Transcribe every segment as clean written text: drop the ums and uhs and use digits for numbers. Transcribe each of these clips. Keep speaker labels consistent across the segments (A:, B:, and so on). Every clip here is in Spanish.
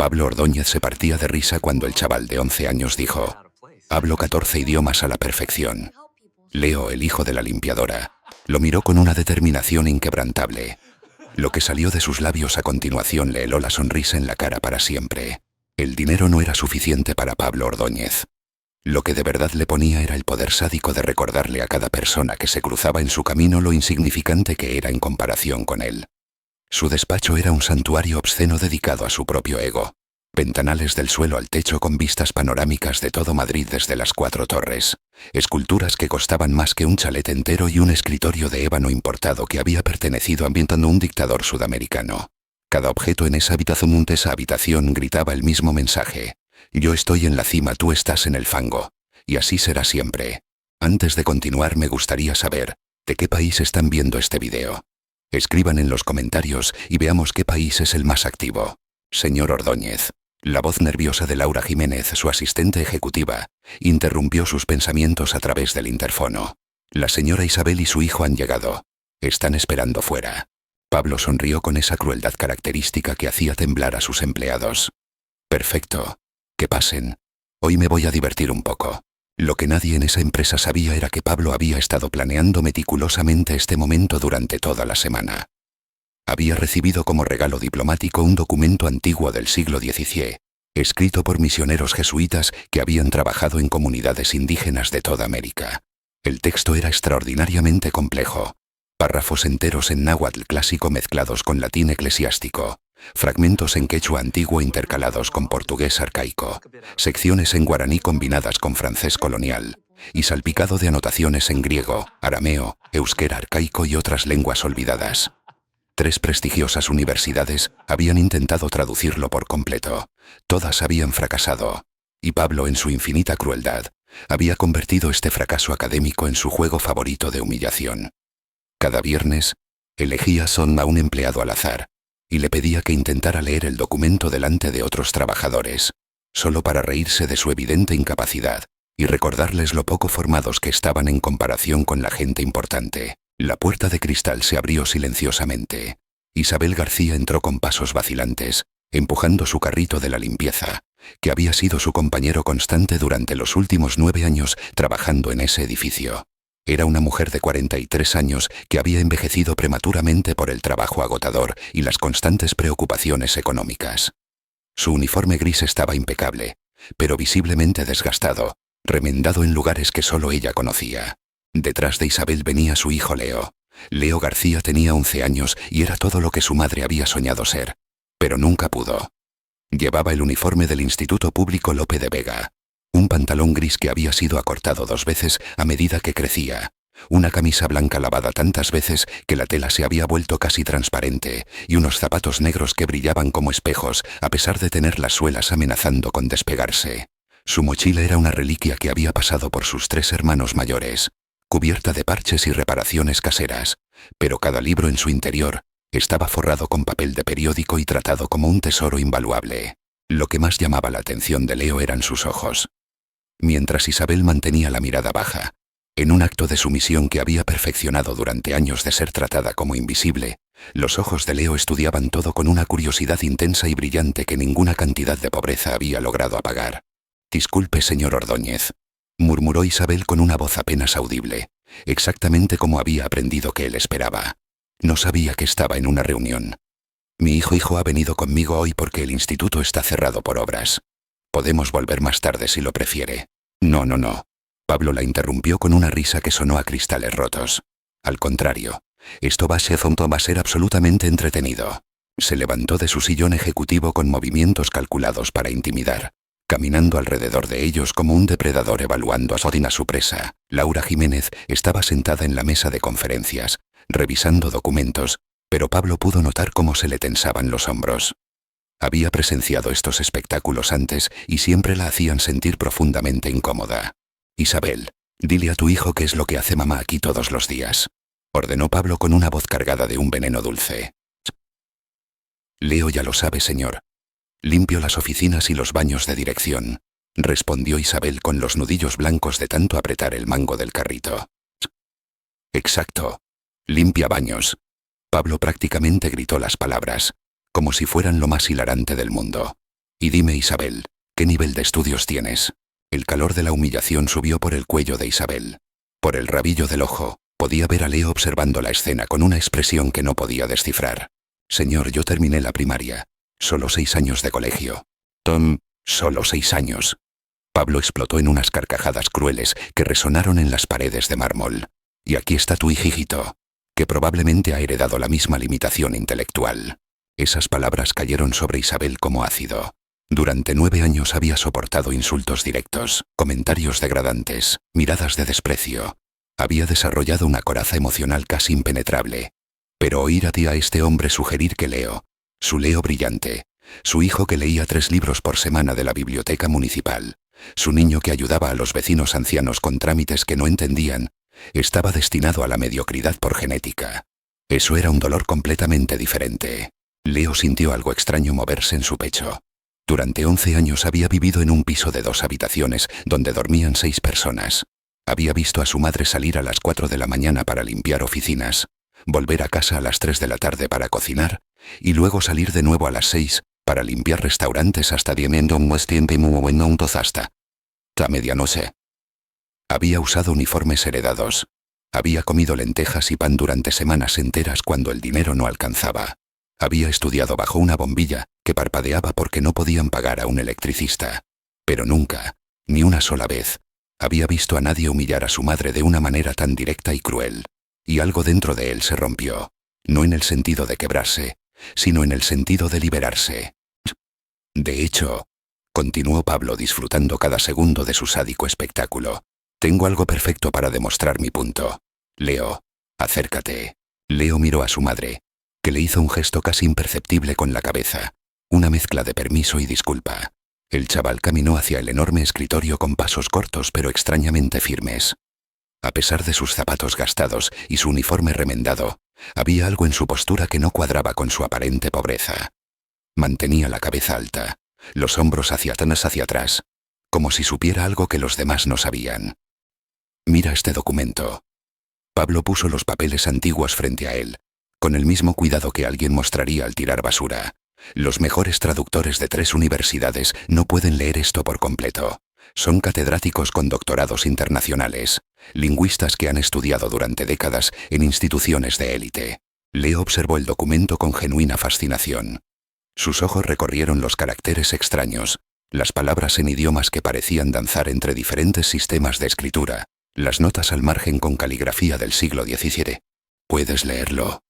A: Pablo Ordóñez se partía de risa cuando el chaval de 11 años dijo: «Hablo 14 idiomas a la perfección». Leo, el hijo de la limpiadora, lo miró con una determinación inquebrantable. Lo que salió de sus labios a continuación le heló la sonrisa en la cara para siempre. El dinero no era suficiente para Pablo Ordóñez. Lo que de verdad le ponía era el poder sádico de recordarle a cada persona que se cruzaba en su camino lo insignificante que era en comparación con él. Su despacho era un santuario obsceno dedicado a su propio ego. Ventanales del suelo al techo con vistas panorámicas de todo Madrid desde las 4 torres. Esculturas que costaban más que un chalet entero y un escritorio de ébano importado que había pertenecido ambientando un dictador sudamericano. Cada objeto en esa habitación gritaba el mismo mensaje: yo estoy en la cima, tú estás en el fango. Y así será siempre. Antes de continuar me gustaría saber, ¿de qué país están viendo este video? Escriban en los comentarios y veamos qué país es el más activo. Señor Ordóñez. La voz nerviosa de Laura Jiménez, su asistente ejecutiva, interrumpió sus pensamientos a través del interfono. La señora Isabel y su hijo han llegado. Están esperando fuera. Pablo sonrió con esa crueldad característica que hacía temblar a sus empleados. Perfecto. Que pasen. Hoy me voy a divertir un poco. Lo que nadie en esa empresa sabía era que Pablo había estado planeando meticulosamente este momento durante toda la semana. Había recibido como regalo diplomático un documento antiguo del siglo XVII, escrito por misioneros jesuitas que habían trabajado en comunidades indígenas de toda América. El texto era extraordinariamente complejo. Párrafos enteros en náhuatl clásico mezclados con latín eclesiástico, fragmentos en quechua antiguo intercalados con portugués arcaico, secciones en guaraní combinadas con francés colonial, y salpicado de anotaciones en griego, arameo, euskera arcaico y otras lenguas olvidadas. 3 prestigiosas universidades habían intentado traducirlo por completo. Todas habían fracasado. Y Pablo, en su infinita crueldad, había convertido este fracaso académico en su juego favorito de humillación. Cada viernes, elegía a un empleado al azar, y le pedía que intentara leer el documento delante de otros trabajadores, solo para reírse de su evidente incapacidad, y recordarles lo poco formados que estaban en comparación con la gente importante. La puerta de cristal se abrió silenciosamente. Isabel García entró con pasos vacilantes, empujando su carrito de la limpieza, que había sido su compañero constante durante los últimos 9 años trabajando en ese edificio. Era una mujer de 43 años que había envejecido prematuramente por el trabajo agotador y las constantes preocupaciones económicas. Su uniforme gris estaba impecable, pero visiblemente desgastado, remendado en lugares que solo ella conocía. Detrás de Isabel venía su hijo Leo. Leo García tenía 11 años y era todo lo que su madre había soñado ser, pero nunca pudo. Llevaba el uniforme del Instituto Público Lope de Vega, un pantalón gris que había sido acortado 2 veces a medida que crecía, una camisa blanca lavada tantas veces que la tela se había vuelto casi transparente y unos zapatos negros que brillaban como espejos a pesar de tener las suelas amenazando con despegarse. Su mochila era una reliquia que había pasado por sus 3 hermanos mayores, cubierta de parches y reparaciones caseras, pero cada libro en su interior estaba forrado con papel de periódico y tratado como un tesoro invaluable. Lo que más llamaba la atención de Leo eran sus ojos. Mientras Isabel mantenía la mirada baja, en un acto de sumisión que había perfeccionado durante años de ser tratada como invisible, los ojos de Leo estudiaban todo con una curiosidad intensa y brillante que ninguna cantidad de pobreza había logrado apagar. «Disculpe, señor Ordóñez», murmuró Isabel con una voz apenas audible, exactamente como había aprendido que él esperaba. No sabía que estaba en una reunión. «Mi hijo ha venido conmigo hoy porque el instituto está cerrado por obras. Podemos volver más tarde si lo prefiere». «No, no, no». Pablo la interrumpió con una risa que sonó a cristales rotos. «Al contrario, esto va a ser absolutamente entretenido». Se levantó de su sillón ejecutivo con movimientos calculados para intimidar, caminando alrededor de ellos como un depredador evaluando a su presa. Laura Jiménez estaba sentada en la mesa de conferencias, revisando documentos, pero Pablo pudo notar cómo se le tensaban los hombros. Había presenciado estos espectáculos antes y siempre la hacían sentir profundamente incómoda. «Isabel, dile a tu hijo qué es lo que hace mamá aquí todos los días», ordenó Pablo con una voz cargada de un veneno dulce. «Leo ya lo sabe, señor. Limpio las oficinas y los baños de dirección», respondió Isabel con los nudillos blancos de tanto apretar el mango del carrito. «Exacto. Limpia baños». Pablo prácticamente gritó las palabras, como si fueran lo más hilarante del mundo. Y dime, Isabel, ¿qué nivel de estudios tienes? El calor de la humillación subió por el cuello de Isabel. Por el rabillo del ojo, podía ver a Leo observando la escena con una expresión que no podía descifrar. Señor, yo terminé la primaria. Solo 6 años de colegio. Tom, solo 6 años. Pablo explotó en unas carcajadas crueles que resonaron en las paredes de mármol. Y aquí está tu hijito, que probablemente ha heredado la misma limitación intelectual. Esas palabras cayeron sobre Isabel como ácido. Durante 9 años había soportado insultos directos, comentarios degradantes, miradas de desprecio. Había desarrollado una coraza emocional casi impenetrable. Pero oír a este hombre sugerir que Leo, su Leo brillante, su hijo que leía 3 libros por semana de la biblioteca municipal, su niño que ayudaba a los vecinos ancianos con trámites que no entendían, estaba destinado a la mediocridad por genética. Eso era un dolor completamente diferente. Leo sintió algo extraño moverse en su pecho. Durante 11 años había vivido en un piso de 2 habitaciones donde dormían 6 personas. Había visto a su madre salir a las 4 de la mañana para limpiar oficinas, volver a casa a las 3 de la tarde para cocinar, y luego salir de nuevo a las 6 para limpiar restaurantes hasta hasta medianoche. Había usado uniformes heredados. Había comido lentejas y pan durante semanas enteras cuando el dinero no alcanzaba. Había estudiado bajo una bombilla que parpadeaba porque no podían pagar a un electricista. Pero nunca, ni una sola vez, había visto a nadie humillar a su madre de una manera tan directa y cruel. Y algo dentro de él se rompió, no en el sentido de quebrarse, sino en el sentido de liberarse. De hecho, continuó Pablo disfrutando cada segundo de su sádico espectáculo, tengo algo perfecto para demostrar mi punto. Leo, acércate. Leo miró a su madre, que le hizo un gesto casi imperceptible con la cabeza, una mezcla de permiso y disculpa. El chaval caminó hacia el enorme escritorio con pasos cortos pero extrañamente firmes. A pesar de sus zapatos gastados y su uniforme remendado, había algo en su postura que no cuadraba con su aparente pobreza. Mantenía la cabeza alta, los hombros hacia atrás, como si supiera algo que los demás no sabían. Mira este documento. Pablo puso los papeles antiguos frente a él, con el mismo cuidado que alguien mostraría al tirar basura. Los mejores traductores de 3 universidades no pueden leer esto por completo. Son catedráticos con doctorados internacionales, lingüistas que han estudiado durante décadas en instituciones de élite. Leo observó el documento con genuina fascinación. Sus ojos recorrieron los caracteres extraños, las palabras en idiomas que parecían danzar entre diferentes sistemas de escritura, las notas al margen con caligrafía del siglo XVII. ¿Puedes leerlo?,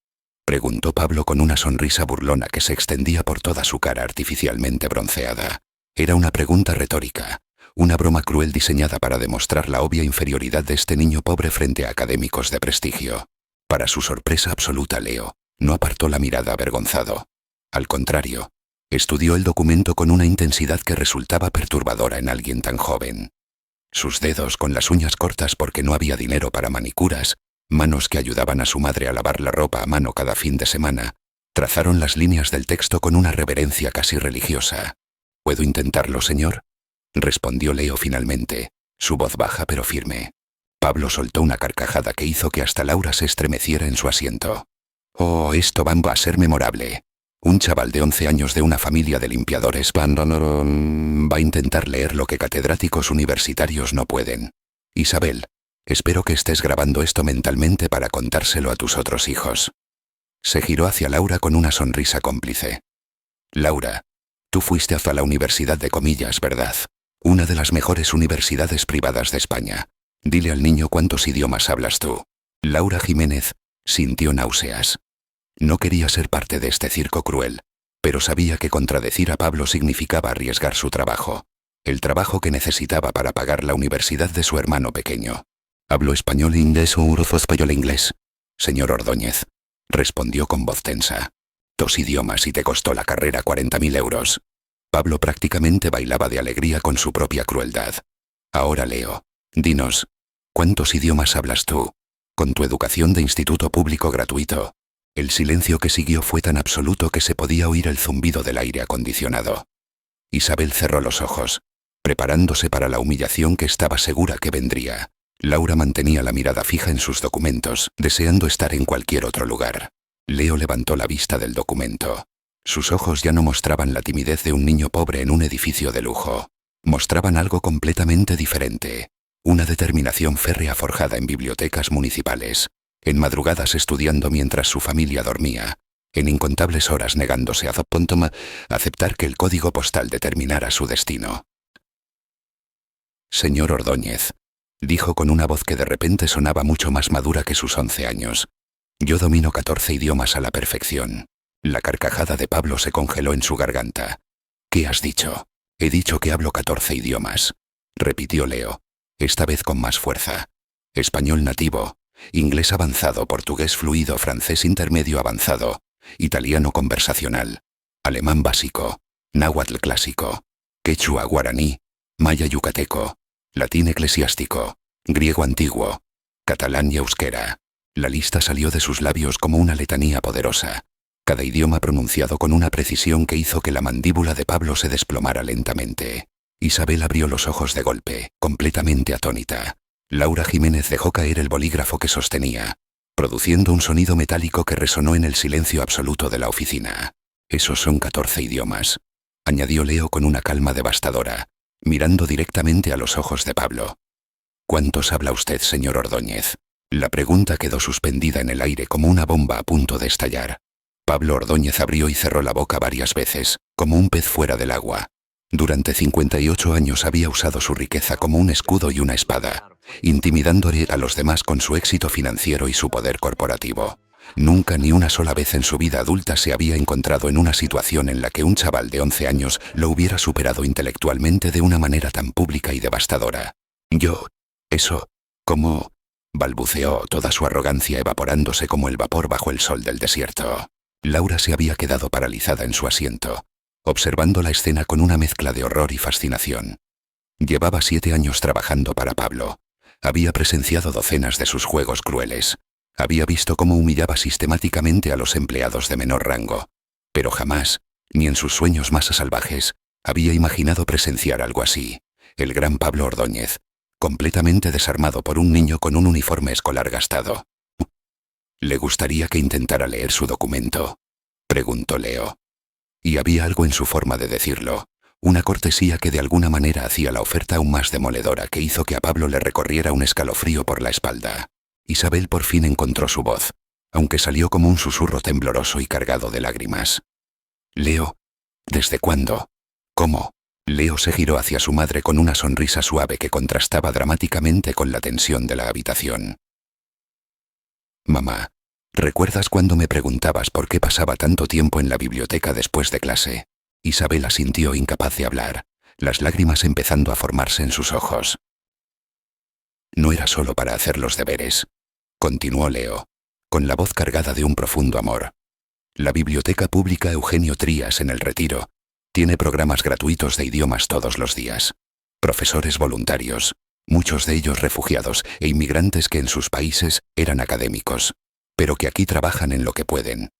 A: preguntó Pablo con una sonrisa burlona que se extendía por toda su cara artificialmente bronceada. Era una pregunta retórica, una broma cruel diseñada para demostrar la obvia inferioridad de este niño pobre frente a académicos de prestigio. Para su sorpresa absoluta, Leo no apartó la mirada avergonzado. Al contrario, estudió el documento con una intensidad que resultaba perturbadora en alguien tan joven. Sus dedos, con las uñas cortas porque no había dinero para manicuras, manos que ayudaban a su madre a lavar la ropa a mano cada fin de semana, trazaron las líneas del texto con una reverencia casi religiosa. ¿Puedo intentarlo, señor?, respondió Leo finalmente, su voz baja pero firme. Pablo soltó una carcajada que hizo que hasta Laura se estremeciera en su asiento. «Oh, esto va a ser memorable. Un chaval de 11 años de una familia de limpiadores va a intentar leer lo que catedráticos universitarios no pueden. Isabel, espero que estés grabando esto mentalmente para contárselo a tus otros hijos». Se giró hacia Laura con una sonrisa cómplice. «Laura, tú fuiste hacia la Universidad de Comillas, ¿verdad? Una de las mejores universidades privadas de España. Dile al niño cuántos idiomas hablas tú». Laura Jiménez sintió náuseas. No quería ser parte de este circo cruel, pero sabía que contradecir a Pablo significaba arriesgar su trabajo, el trabajo que necesitaba para pagar la universidad de su hermano pequeño. «¿Hablo español, inglés o español inglés?» «Señor Ordóñez», respondió con voz tensa. «2 idiomas y te costó la carrera 40.000 euros». Pablo prácticamente bailaba de alegría con su propia crueldad. «Ahora, Leo, dinos, ¿cuántos idiomas hablas tú, con tu educación de instituto público gratuito?» El silencio que siguió fue tan absoluto que se podía oír el zumbido del aire acondicionado. Isabel cerró los ojos, preparándose para la humillación que estaba segura que vendría. Laura mantenía la mirada fija en sus documentos, deseando estar en cualquier otro lugar. Leo levantó la vista del documento. Sus ojos ya no mostraban la timidez de un niño pobre en un edificio de lujo. Mostraban algo completamente diferente. Una determinación férrea forjada en bibliotecas municipales, en madrugadas estudiando mientras su familia dormía, en incontables horas negándose a aceptar que el código postal determinara su destino. Señor Ordóñez, dijo con una voz que de repente sonaba mucho más madura que sus 11 años. Yo domino 14 idiomas a la perfección. La carcajada de Pablo se congeló en su garganta. ¿Qué has dicho? He dicho que hablo 14 idiomas, repitió Leo, esta vez con más fuerza. Español nativo, inglés avanzado, portugués fluido, francés intermedio avanzado, italiano conversacional, alemán básico, náhuatl clásico, quechua guaraní, maya yucateco, latín eclesiástico, griego antiguo, catalán y euskera. La lista salió de sus labios como una letanía poderosa, cada idioma pronunciado con una precisión que hizo que la mandíbula de Pablo se desplomara lentamente. Isabel abrió los ojos de golpe, completamente atónita. Laura Jiménez dejó caer el bolígrafo que sostenía, produciendo un sonido metálico que resonó en el silencio absoluto de la oficina. Esos son 14 idiomas, añadió Leo con una calma devastadora, mirando directamente a los ojos de Pablo. ¿Cuántos habla usted, señor Ordóñez? La pregunta quedó suspendida en el aire como una bomba a punto de estallar. Pablo Ordóñez abrió y cerró la boca varias veces, como un pez fuera del agua. Durante 58 años había usado su riqueza como un escudo y una espada, intimidando a los demás con su éxito financiero y su poder corporativo. Nunca ni una sola vez en su vida adulta se había encontrado en una situación en la que un chaval de 11 años lo hubiera superado intelectualmente de una manera tan pública y devastadora. ¿Cómo? Balbuceó, toda su arrogancia evaporándose como el vapor bajo el sol del desierto. Laura se había quedado paralizada en su asiento, observando la escena con una mezcla de horror y fascinación. Llevaba 7 años trabajando para Pablo. Había presenciado docenas de sus juegos crueles. Había visto cómo humillaba sistemáticamente a los empleados de menor rango. Pero jamás, ni en sus sueños más salvajes, había imaginado presenciar algo así. El gran Pablo Ordóñez, completamente desarmado por un niño con un uniforme escolar gastado. ¿Le gustaría que intentara leer su documento?, preguntó Leo. Y había algo en su forma de decirlo, una cortesía que de alguna manera hacía la oferta aún más demoledora, que hizo que a Pablo le recorriera un escalofrío por la espalda. Isabel por fin encontró su voz, aunque salió como un susurro tembloroso y cargado de lágrimas. Leo, ¿desde cuándo? ¿Cómo? Leo se giró hacia su madre con una sonrisa suave que contrastaba dramáticamente con la tensión de la habitación. Mamá, ¿recuerdas cuando me preguntabas por qué pasaba tanto tiempo en la biblioteca después de clase? Isabel asintió, incapaz de hablar, las lágrimas empezando a formarse en sus ojos. No era solo para hacer los deberes, continuó Leo, con la voz cargada de un profundo amor. La Biblioteca Pública Eugenio Trías en El Retiro tiene programas gratuitos de idiomas todos los días. Profesores voluntarios, muchos de ellos refugiados e inmigrantes que en sus países eran académicos, pero que aquí trabajan en lo que pueden.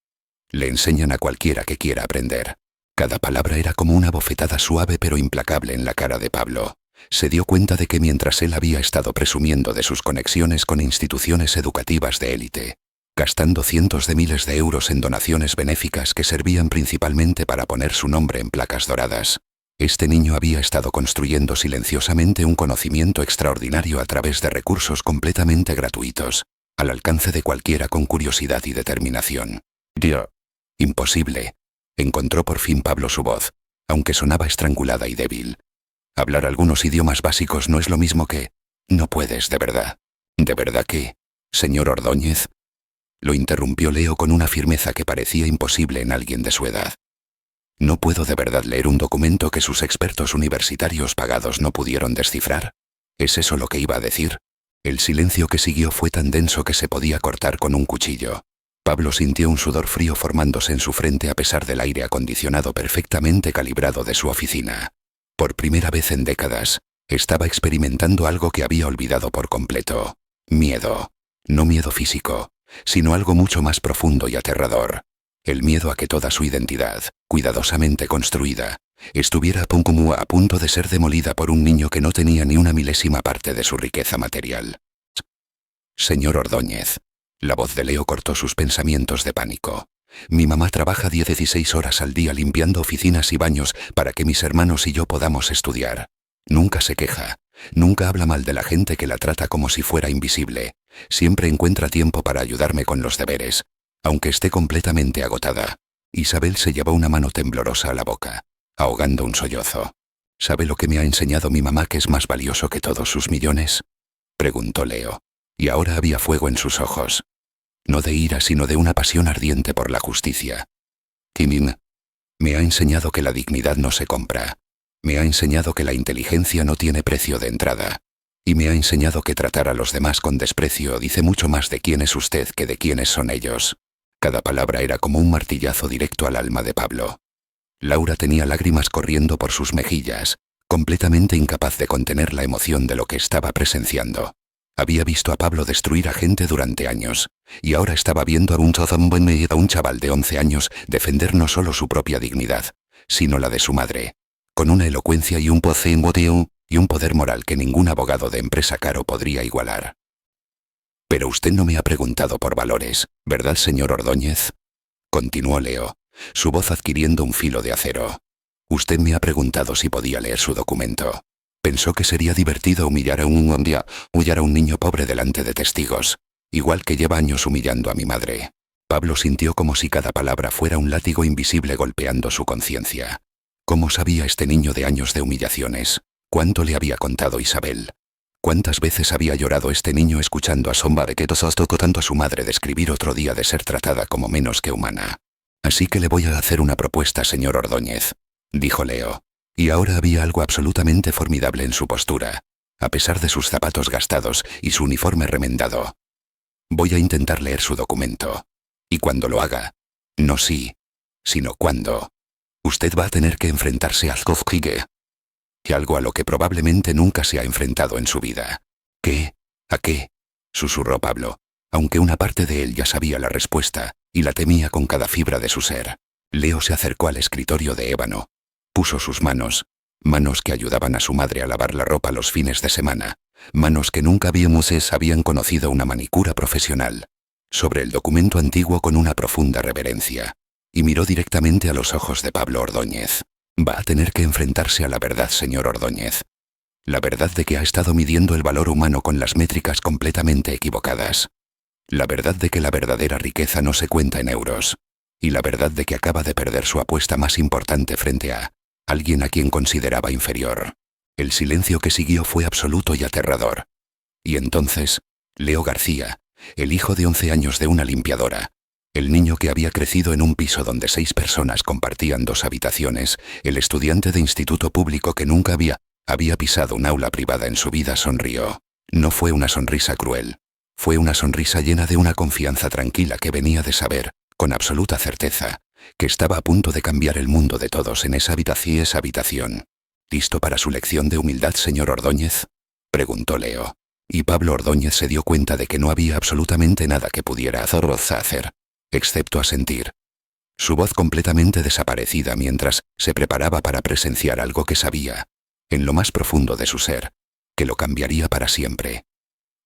A: Le enseñan a cualquiera que quiera aprender. Cada palabra era como una bofetada suave pero implacable en la cara de Pablo. Se dio cuenta de que mientras él había estado presumiendo de sus conexiones con instituciones educativas de élite, gastando cientos de miles de euros en donaciones benéficas que servían principalmente para poner su nombre en placas doradas, este niño había estado construyendo silenciosamente un conocimiento extraordinario a través de recursos completamente gratuitos, al alcance de cualquiera con curiosidad y determinación. Imposible. Encontró por fin Pablo su voz, aunque sonaba estrangulada y débil. Hablar algunos idiomas básicos no es lo mismo que... No puedes, de verdad. ¿De verdad qué, señor Ordóñez? Lo interrumpió Leo con una firmeza que parecía imposible en alguien de su edad. ¿No puedo de verdad leer un documento que sus expertos universitarios pagados no pudieron descifrar? ¿Es eso lo que iba a decir? El silencio que siguió fue tan denso que se podía cortar con un cuchillo. Pablo sintió un sudor frío formándose en su frente a pesar del aire acondicionado perfectamente calibrado de su oficina. Por primera vez en décadas, estaba experimentando algo que había olvidado por completo. Miedo. No miedo físico, sino algo mucho más profundo y aterrador. El miedo a que toda su identidad, cuidadosamente construida, estuviera a punto de ser demolida por un niño que no tenía ni una milésima parte de su riqueza material. Señor Ordóñez. La voz de Leo cortó sus pensamientos de pánico. Mi mamá trabaja 16 horas al día limpiando oficinas y baños para que mis hermanos y yo podamos estudiar. Nunca se queja. Nunca habla mal de la gente que la trata como si fuera invisible. Siempre encuentra tiempo para ayudarme con los deberes, aunque esté completamente agotada. Isabel se llevó una mano temblorosa a la boca, ahogando un sollozo. ¿Sabe lo que me ha enseñado mi mamá que es más valioso que todos sus millones?, preguntó Leo. Y ahora había fuego en sus ojos. No de ira, sino de una pasión ardiente por la justicia. Kimin me ha enseñado que la dignidad no se compra. Me ha enseñado que la inteligencia no tiene precio de entrada. Y me ha enseñado que tratar a los demás con desprecio dice mucho más de quién es usted que de quiénes son ellos. Cada palabra era como un martillazo directo al alma de Pablo. Laura tenía lágrimas corriendo por sus mejillas, completamente incapaz de contener la emoción de lo que estaba presenciando. Había visto a Pablo destruir a gente durante años, y ahora estaba viendo a un chaval de 11 años defender no solo su propia dignidad, sino la de su madre, con una elocuencia y un poder moral que ningún abogado de empresa caro podría igualar. «Pero usted no me ha preguntado por valores, ¿verdad, señor Ordóñez?», continuó Leo, su voz adquiriendo un filo de acero. «Usted me ha preguntado si podía leer su documento. Pensó que sería divertido humillar a un niño pobre delante de testigos, igual que lleva años humillando a mi madre». Pablo sintió como si cada palabra fuera un látigo invisible golpeando su conciencia. ¿Cómo sabía este niño de años de humillaciones? ¿Cuánto le había contado Isabel? ¿Cuántas veces había llorado este niño escuchando a Somba de que tocó tanto a su madre describir otro día de ser tratada como menos que humana? «Así que le voy a hacer una propuesta, señor Ordóñez», dijo Leo. Y ahora había algo absolutamente formidable en su postura, a pesar de sus zapatos gastados y su uniforme remendado. «Voy a intentar leer su documento. Y cuando lo haga, no sí, sino cuando, usted va a tener que enfrentarse a Zofkige. Y algo a lo que probablemente nunca se ha enfrentado en su vida». «¿Qué? ¿A qué?», susurró Pablo, aunque una parte de él ya sabía la respuesta y la temía con cada fibra de su ser. Leo se acercó al escritorio de ébano. Puso sus manos que ayudaban a su madre a lavar la ropa los fines de semana, manos que nunca habían conocido una manicura profesional, sobre el documento antiguo con una profunda reverencia, y miró directamente a los ojos de Pablo Ordóñez. «Va a tener que enfrentarse a la verdad, señor Ordóñez. La verdad de que ha estado midiendo el valor humano con las métricas completamente equivocadas. La verdad de que la verdadera riqueza no se cuenta en euros. Y la verdad de que acaba de perder su apuesta más importante frente a alguien a quien consideraba inferior». El silencio que siguió fue absoluto y aterrador. Y entonces, Leo García, el hijo de 11 años de una limpiadora, el niño que había crecido en un piso donde 6 personas compartían 2 habitaciones, el estudiante de instituto público que nunca había pisado un aula privada en su vida, sonrió. No fue una sonrisa cruel. Fue una sonrisa llena de una confianza tranquila que venía de saber, con absoluta certeza, que estaba a punto de cambiar el mundo de todos en esa habitación. «¿Listo para su lección de humildad, señor Ordóñez?», preguntó Leo. Y Pablo Ordóñez se dio cuenta de que no había absolutamente nada que pudiera hacer, excepto asentir. Su voz completamente desaparecida mientras se preparaba para presenciar algo que sabía, en lo más profundo de su ser, que lo cambiaría para siempre.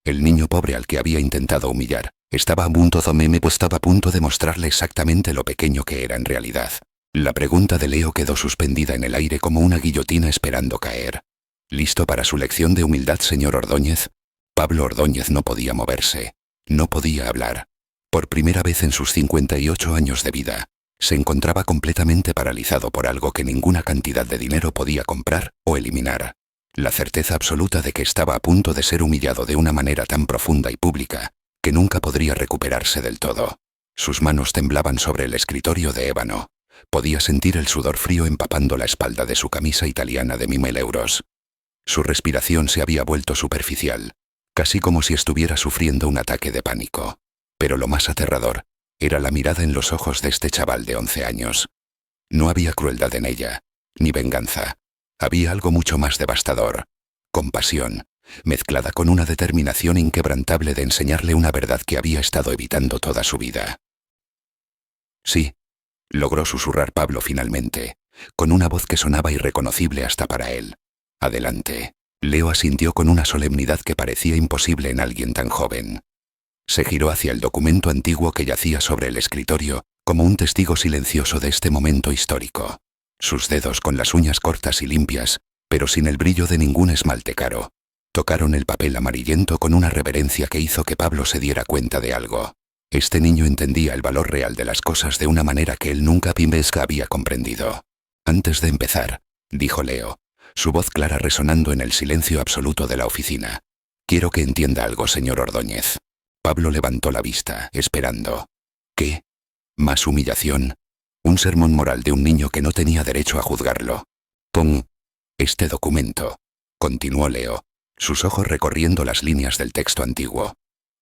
A: El niño pobre al que había intentado humillar estaba a punto de mostrarle exactamente lo pequeño que era en realidad. La pregunta de Leo quedó suspendida en el aire como una guillotina esperando caer. «¿Listo para su lección de humildad, señor Ordóñez?». Pablo Ordóñez no podía moverse, no podía hablar. Por primera vez en sus 58 años de vida, se encontraba completamente paralizado por algo que ninguna cantidad de dinero podía comprar o eliminar. La certeza absoluta de que estaba a punto de ser humillado de una manera tan profunda y pública, que nunca podría recuperarse del todo. Sus manos temblaban sobre el escritorio de ébano. Podía sentir el sudor frío empapando la espalda de su camisa italiana de 1000 euros. Su respiración se había vuelto superficial, casi como si estuviera sufriendo un ataque de pánico. Pero lo más aterrador era la mirada en los ojos de este chaval de 11 años. No había crueldad en ella, ni venganza. Había algo mucho más devastador. Compasión, mezclada con una determinación inquebrantable de enseñarle una verdad que había estado evitando toda su vida. «Sí», logró susurrar Pablo finalmente, con una voz que sonaba irreconocible hasta para él. «Adelante». Leo asintió con una solemnidad que parecía imposible en alguien tan joven. Se giró hacia el documento antiguo que yacía sobre el escritorio, como un testigo silencioso de este momento histórico. Sus dedos, con las uñas cortas y limpias, pero sin el brillo de ningún esmalte caro, tocaron el papel amarillento con una reverencia que hizo que Pablo se diera cuenta de algo. Este niño entendía el valor real de las cosas de una manera que él nunca había comprendido. Antes de empezar, dijo Leo, su voz clara resonando en el silencio absoluto de la oficina. Quiero que entienda algo, señor Ordóñez. Pablo levantó la vista, esperando. ¿Qué? ¿Más humillación? Un sermón moral de un niño que no tenía derecho a juzgarlo. Con este documento, continuó Leo, sus ojos recorriendo las líneas del texto antiguo.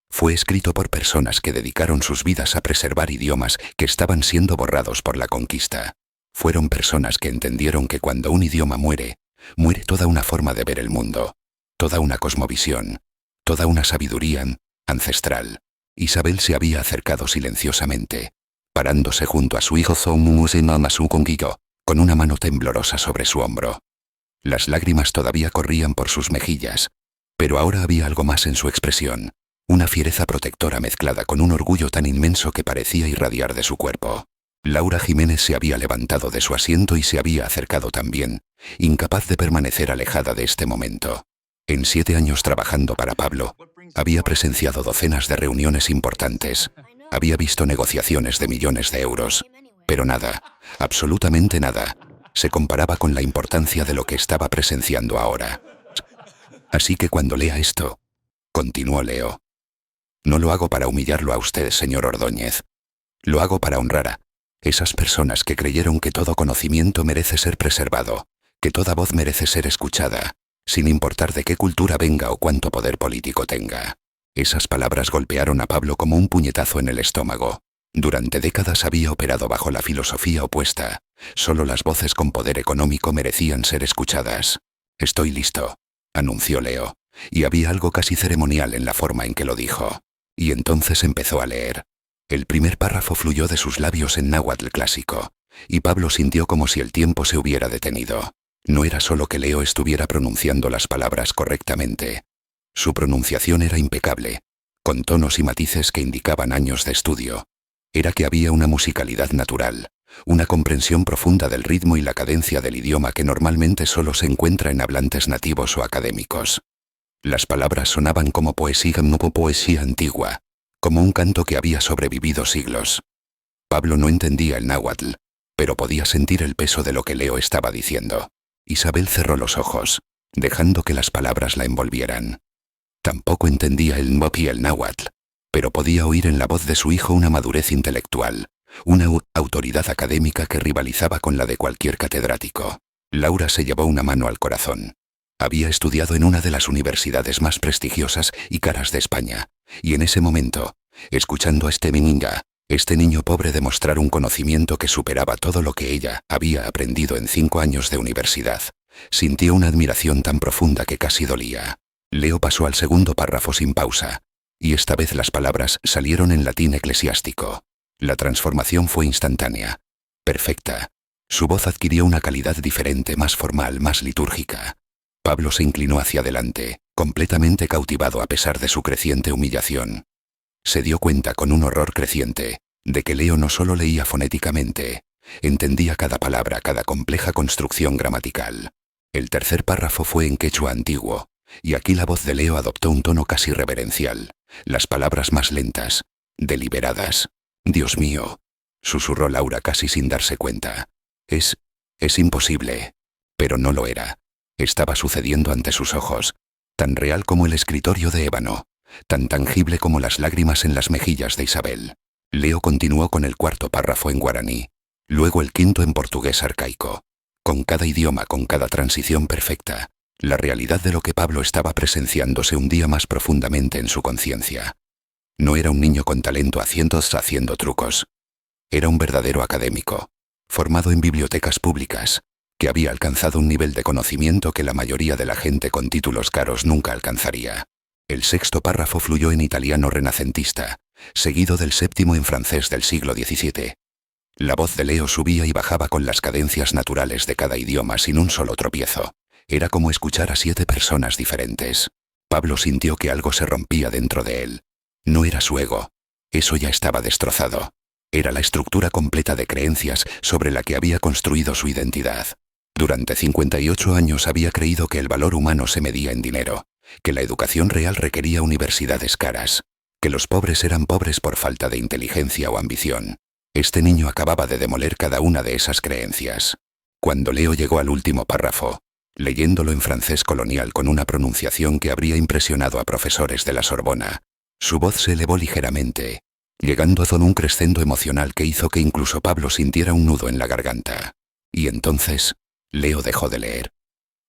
A: Fue escrito por personas que dedicaron sus vidas a preservar idiomas que estaban siendo borrados por la conquista. Fueron personas que entendieron que cuando un idioma muere, muere toda una forma de ver el mundo, toda una cosmovisión, toda una sabiduría ancestral. Isabel se había acercado silenciosamente, parándose junto a su hijo con una mano temblorosa sobre su hombro. Las lágrimas todavía corrían por sus mejillas, pero ahora había algo más en su expresión, una fiereza protectora mezclada con un orgullo tan inmenso que parecía irradiar de su cuerpo. Laura Jiménez se había levantado de su asiento y se había acercado también, incapaz de permanecer alejada de este momento. En 7 años trabajando para Pablo, había presenciado docenas de reuniones importantes, había visto negociaciones de millones de euros, pero nada, absolutamente nada, se comparaba con la importancia de lo que estaba presenciando ahora. Así que cuando lea esto, continuó Leo, no lo hago para humillarlo a usted, señor Ordóñez. Lo hago para honrar a esas personas que creyeron que todo conocimiento merece ser preservado, que toda voz merece ser escuchada, sin importar de qué cultura venga o cuánto poder político tenga. Esas palabras golpearon a Pablo como un puñetazo en el estómago. Durante décadas había operado bajo la filosofía opuesta. Solo las voces con poder económico merecían ser escuchadas. Estoy listo, anunció Leo, y había algo casi ceremonial en la forma en que lo dijo. Y entonces empezó a leer. El primer párrafo fluyó de sus labios en náhuatl clásico, y Pablo sintió como si el tiempo se hubiera detenido. No era solo que Leo estuviera pronunciando las palabras correctamente. Su pronunciación era impecable, con tonos y matices que indicaban años de estudio. Era que había una musicalidad natural, una comprensión profunda del ritmo y la cadencia del idioma que normalmente solo se encuentra en hablantes nativos o académicos. Las palabras sonaban como poesía antigua, como un canto que había sobrevivido siglos. Pablo no entendía el náhuatl, pero podía sentir el peso de lo que Leo estaba diciendo. Isabel cerró los ojos, dejando que las palabras la envolvieran. Tampoco entendía el nmopi y el náhuatl, pero podía oír en la voz de su hijo una madurez intelectual, una autoridad académica que rivalizaba con la de cualquier catedrático. Laura se llevó una mano al corazón. Había estudiado en una de las universidades más prestigiosas y caras de España, y en ese momento, escuchando a este niño pobre demostrar un conocimiento que superaba todo lo que ella había aprendido en 5 años de universidad, sintió una admiración tan profunda que casi dolía. Leo pasó al segundo párrafo sin pausa, y esta vez las palabras salieron en latín eclesiástico. La transformación fue instantánea, perfecta. Su voz adquirió una calidad diferente, más formal, más litúrgica. Pablo se inclinó hacia adelante, completamente cautivado a pesar de su creciente humillación. Se dio cuenta con un horror creciente de que Leo no solo leía fonéticamente, entendía cada palabra, cada compleja construcción gramatical. El tercer párrafo fue en quechua antiguo, y aquí la voz de Leo adoptó un tono casi reverencial, las palabras más lentas, deliberadas. «Dios mío», susurró Laura casi sin darse cuenta. Es imposible». Pero no lo era. Estaba sucediendo ante sus ojos, tan real como el escritorio de ébano, tan tangible como las lágrimas en las mejillas de Isabel. Leo continuó con el cuarto párrafo en guaraní, luego el quinto en portugués arcaico. Con cada idioma, con cada transición perfecta, la realidad de lo que Pablo estaba presenciando se hundía más profundamente en su conciencia. No era un niño con talento haciendo trucos. Era un verdadero académico, formado en bibliotecas públicas, que había alcanzado un nivel de conocimiento que la mayoría de la gente con títulos caros nunca alcanzaría. El sexto párrafo fluyó en italiano renacentista, seguido del séptimo en francés del siglo XVII. La voz de Leo subía y bajaba con las cadencias naturales de cada idioma sin un solo tropiezo. Era como escuchar a 7 personas diferentes. Pablo sintió que algo se rompía dentro de él. No era su ego. Eso ya estaba destrozado. Era la estructura completa de creencias sobre la que había construido su identidad. Durante 58 años había creído que el valor humano se medía en dinero, que la educación real requería universidades caras, que los pobres eran pobres por falta de inteligencia o ambición. Este niño acababa de demoler cada una de esas creencias. Cuando Leo llegó al último párrafo, leyéndolo en francés colonial con una pronunciación que habría impresionado a profesores de la Sorbona, su voz se elevó ligeramente, llegando a un crescendo emocional que hizo que incluso Pablo sintiera un nudo en la garganta. Y entonces, Leo dejó de leer.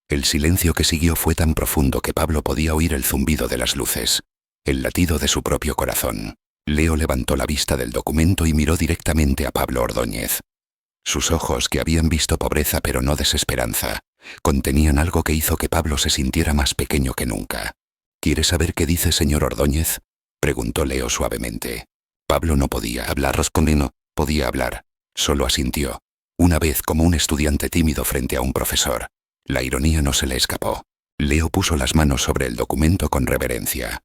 A: El silencio que siguió fue tan profundo que Pablo podía oír el zumbido de las luces, el latido de su propio corazón. Leo levantó la vista del documento y miró directamente a Pablo Ordóñez. Sus ojos, que habían visto pobreza pero no desesperanza, contenían algo que hizo que Pablo se sintiera más pequeño que nunca. ¿Quiere saber qué dice, señor Ordóñez?, preguntó Leo suavemente. Pablo no podía hablar, respondió. Podía hablar. Solo asintió. Una vez como un estudiante tímido frente a un profesor. La ironía no se le escapó. Leo puso las manos sobre el documento con reverencia.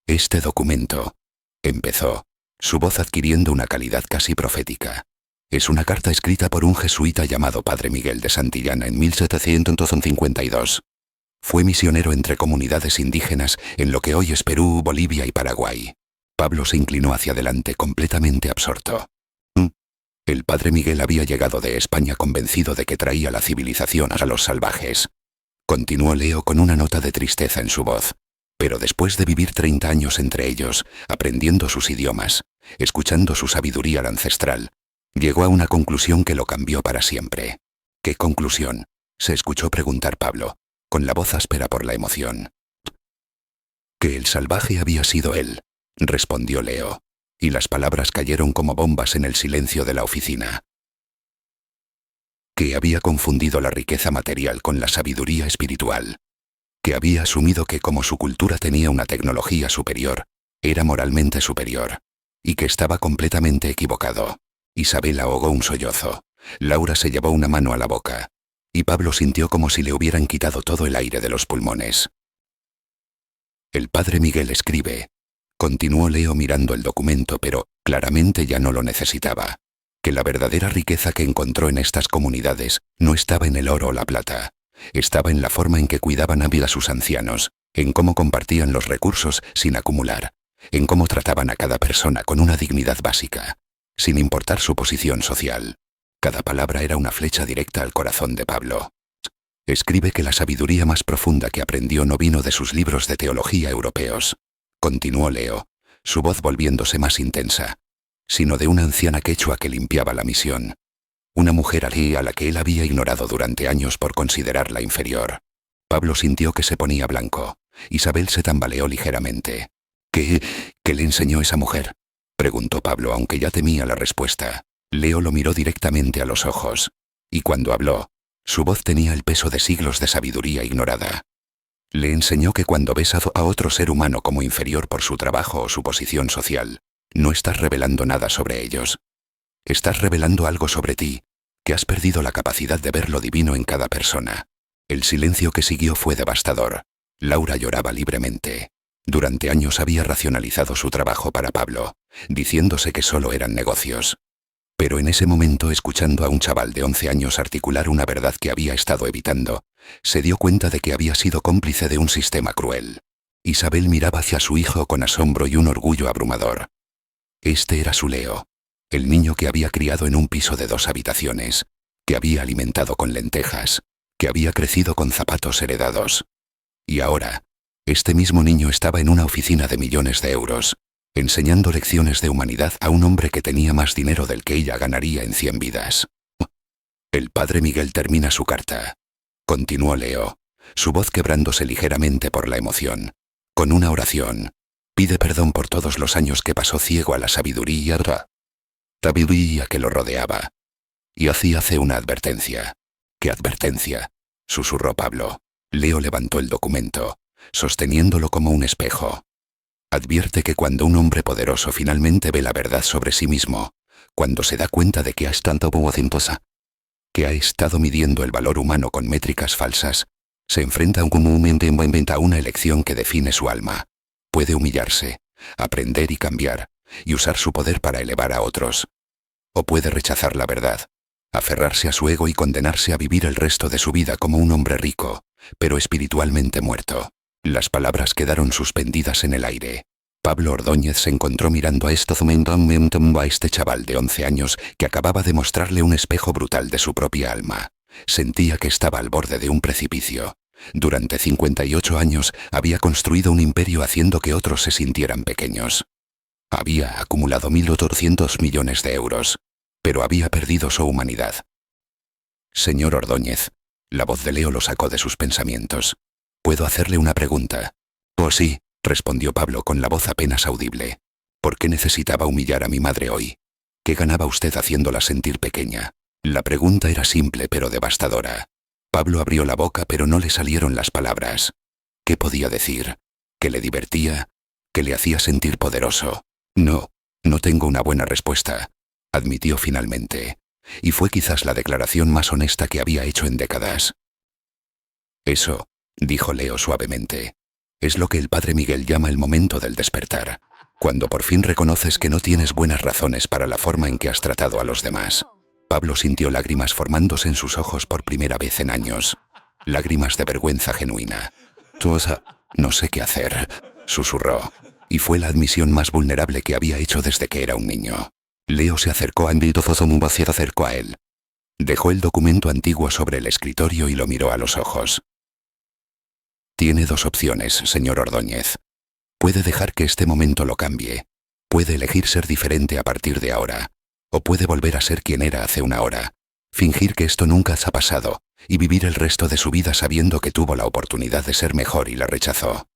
A: Este documento, empezó, su voz adquiriendo una calidad casi profética. Es una carta escrita por un jesuita llamado Padre Miguel de Santillana en 1752. Fue misionero entre comunidades indígenas en lo que hoy es Perú, Bolivia y Paraguay. Pablo se inclinó hacia adelante completamente absorto. El Padre Miguel había llegado de España convencido de que traía la civilización a los salvajes. Continuó Leo con una nota de tristeza en su voz. Pero después de vivir 30 años entre ellos, aprendiendo sus idiomas, escuchando su sabiduría ancestral, llegó a una conclusión que lo cambió para siempre. ¿Qué conclusión?, se escuchó preguntar Pablo, con la voz áspera por la emoción. Que el salvaje había sido él, respondió Leo, y las palabras cayeron como bombas en el silencio de la oficina. Que había confundido la riqueza material con la sabiduría espiritual. Que había asumido que como su cultura tenía una tecnología superior, era moralmente superior, y que estaba completamente equivocado. Isabel ahogó un sollozo. Laura se llevó una mano a la boca, y Pablo sintió como si le hubieran quitado todo el aire de los pulmones. El Padre Miguel escribe, continuó Leo mirando el documento, pero claramente ya no lo necesitaba, que la verdadera riqueza que encontró en estas comunidades no estaba en el oro o la plata. Estaba en la forma en que cuidaban a vida a sus ancianos, en cómo compartían los recursos sin acumular, en cómo trataban a cada persona con una dignidad básica, sin importar su posición social. Cada palabra era una flecha directa al corazón de Pablo. Escribe que la sabiduría más profunda que aprendió no vino de sus libros de teología europeos, continuó Leo, su voz volviéndose más intensa, sino de una anciana quechua que limpiaba la misión. Una mujer allí a la que él había ignorado durante años por considerarla inferior. Pablo sintió que se ponía blanco. Isabel se tambaleó ligeramente. ¿Qué le enseñó esa mujer?, preguntó Pablo, aunque ya temía la respuesta. Leo lo miró directamente a los ojos. Y cuando habló, su voz tenía el peso de siglos de sabiduría ignorada. Le enseñó que cuando ves a otro ser humano como inferior por su trabajo o su posición social, no estás revelando nada sobre ellos. Estás revelando algo sobre ti, que has perdido la capacidad de ver lo divino en cada persona. El silencio que siguió fue devastador. Laura lloraba libremente. Durante años había racionalizado su trabajo para Pablo, diciéndose que solo eran negocios. Pero en ese momento, escuchando a un chaval de 11 años articular una verdad que había estado evitando, se dio cuenta de que había sido cómplice de un sistema cruel. Isabel miraba hacia su hijo con asombro y un orgullo abrumador. Este era su Leo. El niño que había criado en un piso de 2 habitaciones, que había alimentado con lentejas, que había crecido con zapatos heredados. Y ahora, este mismo niño estaba en una oficina de millones de euros, enseñando lecciones de humanidad a un hombre que tenía más dinero del que ella ganaría en 100 vidas. El Padre Miguel termina su carta. Continuó Leo, su voz quebrándose ligeramente por la emoción, con una oración. Pide perdón por todos los años que pasó ciego a la sabiduría que lo rodeaba. Y hace una advertencia. ¿Qué advertencia?, susurró Pablo. Leo levantó el documento, sosteniéndolo como un espejo. Advierte que cuando un hombre poderoso finalmente ve la verdad sobre sí mismo, cuando se da cuenta de que ha estado que ha estado midiendo el valor humano con métricas falsas, se enfrenta a una elección que define su alma. Puede humillarse, aprender y cambiar, y usar su poder para elevar a otros. O puede rechazar la verdad, aferrarse a su ego y condenarse a vivir el resto de su vida como un hombre rico, pero espiritualmente muerto. Las palabras quedaron suspendidas en el aire. Pablo Ordóñez se encontró mirando a este chaval de 11 años que acababa de mostrarle un espejo brutal de su propia alma. Sentía que estaba al borde de un precipicio. Durante 58 años había construido un imperio haciendo que otros se sintieran pequeños. Había acumulado 1.800 millones de euros, pero había perdido su humanidad. Señor Ordóñez, la voz de Leo lo sacó de sus pensamientos. ¿Puedo hacerle una pregunta? Oh sí, respondió Pablo con la voz apenas audible. ¿Por qué necesitaba humillar a mi madre hoy? ¿Qué ganaba usted haciéndola sentir pequeña? La pregunta era simple pero devastadora. Pablo abrió la boca pero no le salieron las palabras. ¿Qué podía decir? ¿Que le divertía? ¿Que le hacía sentir poderoso? No tengo una buena respuesta, admitió finalmente. Y fue quizás la declaración más honesta que había hecho en décadas. Eso, dijo Leo suavemente, es lo que el padre Miguel llama el momento del despertar. Cuando por fin reconoces que no tienes buenas razones para la forma en que has tratado a los demás. Pablo sintió lágrimas formándose en sus ojos por primera vez en años. Lágrimas de vergüenza genuina. No sé qué hacer, susurró. Y fue la admisión más vulnerable que había hecho desde que era un niño. Leo se acercó a él. Dejó el documento antiguo sobre el escritorio y lo miró a los ojos. Tiene dos opciones, señor Ordóñez. Puede dejar que este momento lo cambie. Puede elegir ser diferente a partir de ahora. O puede volver a ser quien era hace una hora. Fingir que esto nunca ha pasado, y vivir el resto de su vida sabiendo que tuvo la oportunidad de ser mejor y la rechazó.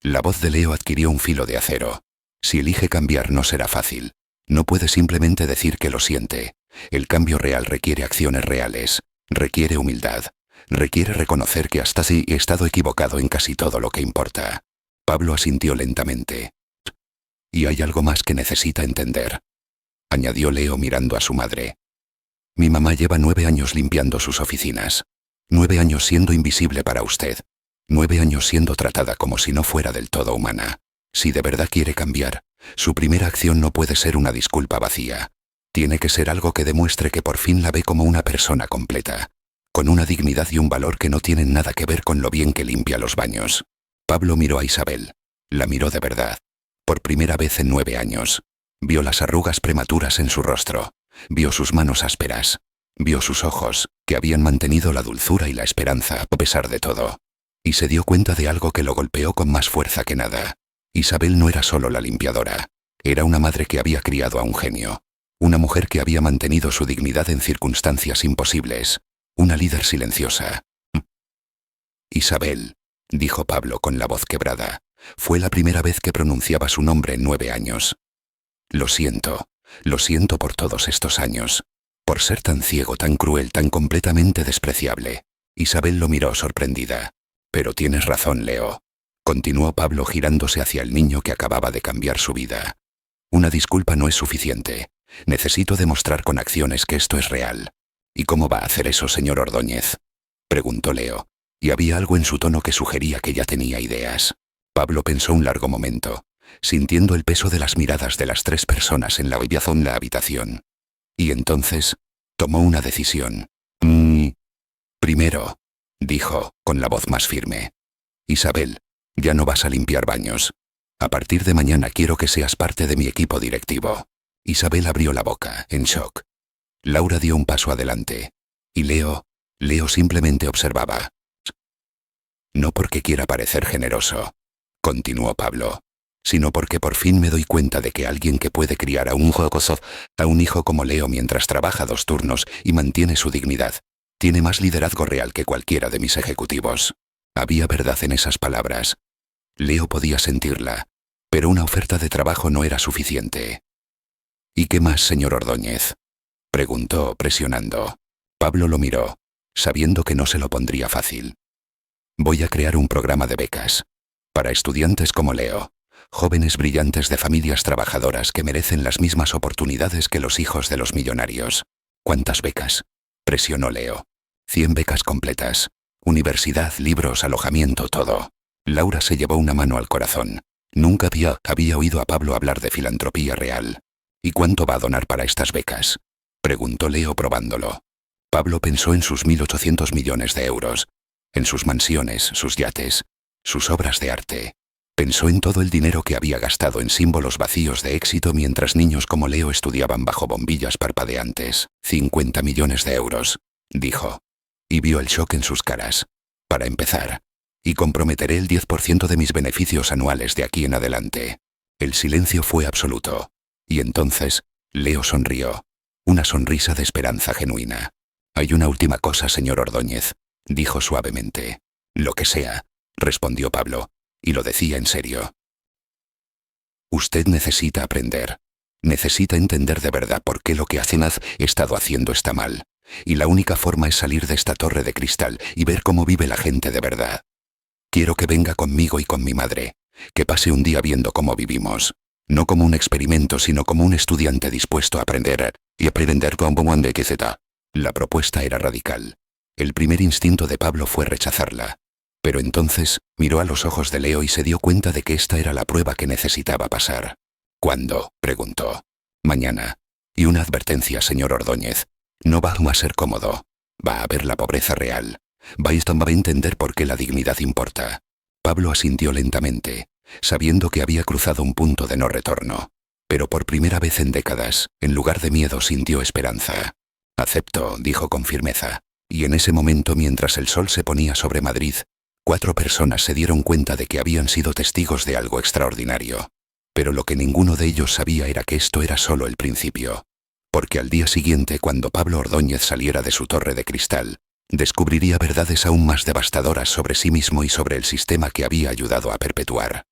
A: La voz de Leo adquirió un filo de acero. Si elige cambiar no será fácil. No puede simplemente decir que lo siente. El cambio real requiere acciones reales. Requiere humildad. Requiere reconocer que hasta sí he estado equivocado en casi todo lo que importa. Pablo asintió lentamente. Y hay algo más que necesita entender, añadió Leo mirando a su madre. Mi mamá lleva 9 años limpiando sus oficinas. 9 años siendo invisible para usted. 9 años siendo tratada como si no fuera del todo humana. Si de verdad quiere cambiar, su primera acción no puede ser una disculpa vacía. Tiene que ser algo que demuestre que por fin la ve como una persona completa, con una dignidad y un valor que no tienen nada que ver con lo bien que limpia los baños. Pablo miró a Isabel. La miró de verdad. Por primera vez en 9 años. Vio las arrugas prematuras en su rostro. Vio sus manos ásperas. Vio sus ojos, que habían mantenido la dulzura y la esperanza a pesar de todo. Y se dio cuenta de algo que lo golpeó con más fuerza que nada. Isabel no era solo la limpiadora. Era una madre que había criado a un genio. Una mujer que había mantenido su dignidad en circunstancias imposibles. Una líder silenciosa. Isabel, dijo Pablo con la voz quebrada. Fue la primera vez que pronunciaba su nombre en 9 años. Lo siento por todos estos años. Por ser tan ciego, tan cruel, tan completamente despreciable. Isabel lo miró sorprendida. Pero tienes razón, Leo. Continuó Pablo girándose hacia el niño que acababa de cambiar su vida. Una disculpa no es suficiente. Necesito demostrar con acciones que esto es real. ¿Y cómo va a hacer eso, señor Ordóñez?, preguntó Leo, y había algo en su tono que sugería que ya tenía ideas. Pablo pensó un largo momento, sintiendo el peso de las miradas de las 3 personas en la habitación. Y entonces, tomó una decisión. Primero, dijo, con la voz más firme. Isabel, ya no vas a limpiar baños. A partir de mañana quiero que seas parte de mi equipo directivo. Isabel abrió la boca, en shock. Laura dio un paso adelante. Y Leo simplemente observaba. No porque quiera parecer generoso, continuó Pablo, sino porque por fin me doy cuenta de que alguien que puede criar a un hijo como Leo mientras trabaja 2 turnos y mantiene su dignidad, tiene más liderazgo real que cualquiera de mis ejecutivos. Había verdad en esas palabras. Leo podía sentirla, pero una oferta de trabajo no era suficiente. ¿Y qué más, señor Ordóñez?, preguntó, presionando. Pablo lo miró, sabiendo que no se lo pondría fácil. Voy a crear un programa de becas. Para estudiantes como Leo. Jóvenes brillantes de familias trabajadoras que merecen las mismas oportunidades que los hijos de los millonarios. ¿Cuántas becas?, presionó Leo. 100 becas completas. Universidad, libros, alojamiento, todo. Laura se llevó una mano al corazón. Nunca había oído a Pablo hablar de filantropía real. ¿Y cuánto va a donar para estas becas?, preguntó Leo probándolo. Pablo pensó en sus 1.800 millones de euros, en sus mansiones, sus yates, sus obras de arte. Pensó en todo el dinero que había gastado en símbolos vacíos de éxito mientras niños como Leo estudiaban bajo bombillas parpadeantes. 50 millones de euros, dijo. Y vio el shock en sus caras. Para empezar. Y comprometeré el 10% de mis beneficios anuales de aquí en adelante. El silencio fue absoluto. Y entonces, Leo sonrió. Una sonrisa de esperanza genuina. Hay una última cosa, señor Ordóñez, dijo suavemente. Lo que sea, respondió Pablo, y lo decía en serio. Usted necesita aprender. Necesita entender de verdad por qué lo que ha estado haciendo está mal. Y la única forma es salir de esta torre de cristal y ver cómo vive la gente de verdad. Quiero que venga conmigo y con mi madre, que pase un día viendo cómo vivimos. No como un experimento, sino como un estudiante dispuesto a aprender, y aprender como de QZ. La propuesta era radical. El primer instinto de Pablo fue rechazarla. Pero entonces, miró a los ojos de Leo y se dio cuenta de que esta era la prueba que necesitaba pasar. ¿Cuándo?, preguntó. Mañana. Y una advertencia, señor Ordóñez. No va a ser cómodo. Va a ver la pobreza real. Vais a entender por qué la dignidad importa. Pablo asintió lentamente, sabiendo que había cruzado un punto de no retorno. Pero por primera vez en décadas, en lugar de miedo, sintió esperanza. Acepto, dijo con firmeza. Y en ese momento, mientras el sol se ponía sobre Madrid, 4 personas se dieron cuenta de que habían sido testigos de algo extraordinario. Pero lo que ninguno de ellos sabía era que esto era solo el principio. Porque al día siguiente, cuando Pablo Ordóñez saliera de su torre de cristal, descubriría verdades aún más devastadoras sobre sí mismo y sobre el sistema que había ayudado a perpetuar.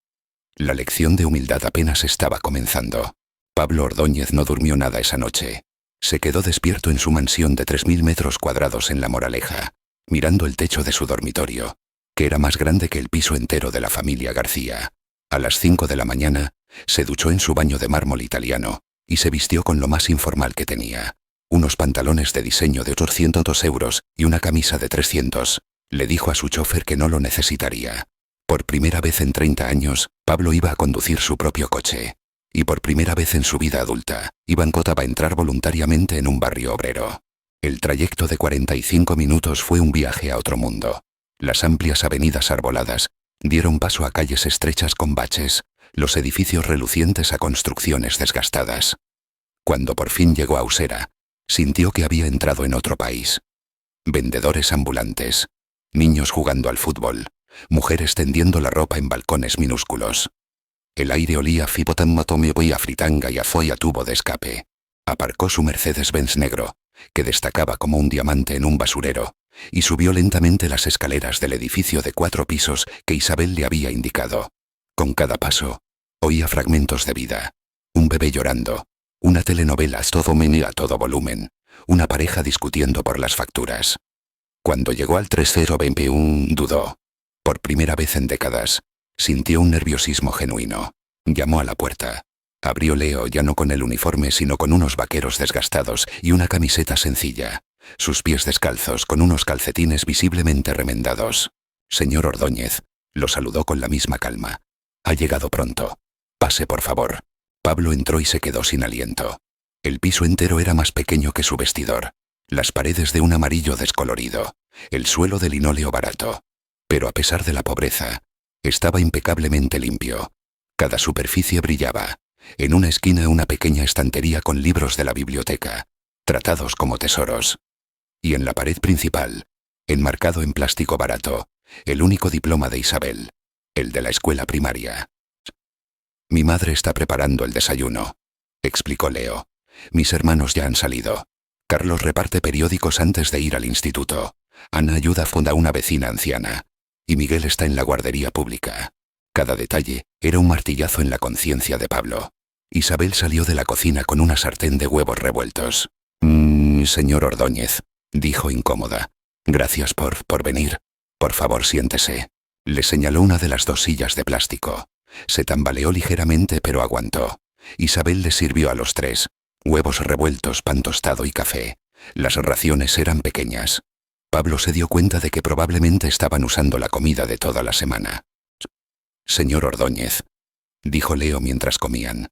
A: La lección de humildad apenas estaba comenzando. Pablo Ordóñez no durmió nada esa noche. Se quedó despierto en su mansión de 3.000 metros cuadrados en La Moraleja, mirando el techo de su dormitorio, que era más grande que el piso entero de la familia García. A las 5 de la mañana, se duchó en su baño de mármol italiano, y se vistió con lo más informal que tenía. Unos pantalones de diseño de 800 euros y una camisa de 300. Le dijo a su chofer que no lo necesitaría. Por primera vez en 30 años, Pablo iba a conducir su propio coche. Y por primera vez en su vida adulta, Iván Cota va a entrar voluntariamente en un barrio obrero. El trayecto de 45 minutos fue un viaje a otro mundo. Las amplias avenidas arboladas dieron paso a calles estrechas con baches, los edificios relucientes a construcciones desgastadas. Cuando por fin llegó a Usera, sintió que había entrado en otro país. Vendedores ambulantes, niños jugando al fútbol, mujeres tendiendo la ropa en balcones minúsculos. El aire olía a fipotamatomevo y a fritanga y a folla tubo de escape. Aparcó su Mercedes-Benz negro, que destacaba como un diamante en un basurero, y subió lentamente las escaleras del edificio de 4 pisos que Isabel le había indicado. Con cada paso, oía fragmentos de vida. Un bebé llorando, una telenovela a todo volumen, una pareja discutiendo por las facturas. Cuando llegó al 3021, dudó. Por primera vez en décadas, sintió un nerviosismo genuino. Llamó a la puerta. Abrió Leo, ya no con el uniforme sino con unos vaqueros desgastados y una camiseta sencilla. Sus pies descalzos con unos calcetines visiblemente remendados. Señor Ordóñez, lo saludó con la misma calma. Ha llegado pronto. Pase, por favor. Pablo entró y se quedó sin aliento. El piso entero era más pequeño que su vestidor. Las paredes de un amarillo descolorido. El suelo de linóleo barato. Pero a pesar de la pobreza, estaba impecablemente limpio. Cada superficie brillaba. En una esquina una pequeña estantería con libros de la biblioteca, tratados como tesoros. Y en la pared principal, enmarcado en plástico barato, el único diploma de Isabel, el de la escuela primaria. Mi madre está preparando el desayuno, explicó Leo. Mis hermanos ya han salido. Carlos reparte periódicos antes de ir al instituto. Ana ayuda a una vecina anciana. Y Miguel está en la guardería pública. Cada detalle era un martillazo en la conciencia de Pablo. Isabel salió de la cocina con una sartén de huevos revueltos. Señor Ordóñez, dijo incómoda. Gracias por venir. Por favor, siéntese. Le señaló una de las 2 sillas de plástico. Se tambaleó ligeramente pero aguantó. Isabel le sirvió a los 3. Huevos revueltos, pan tostado y café. Las raciones eran pequeñas. Pablo se dio cuenta de que probablemente estaban usando la comida de toda la semana. Señor Ordóñez, dijo Leo mientras comían.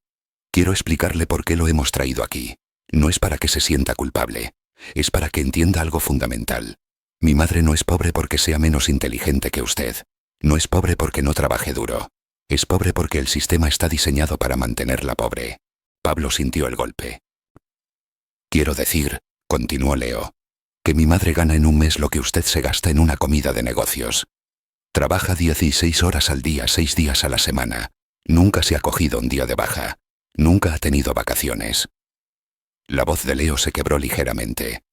A: Quiero explicarle por qué lo hemos traído aquí. No es para que se sienta culpable. Es para que entienda algo fundamental. Mi madre no es pobre porque sea menos inteligente que usted. No es pobre porque no trabaje duro. Es pobre porque el sistema está diseñado para mantenerla pobre. Pablo sintió el golpe. Quiero decir, continuó Leo, que mi madre gana en un mes lo que usted se gasta en una comida de negocios. Trabaja 16 horas al día, 6 días a la semana. Nunca se ha cogido un día de baja. Nunca ha tenido vacaciones. La voz de Leo se quebró ligeramente.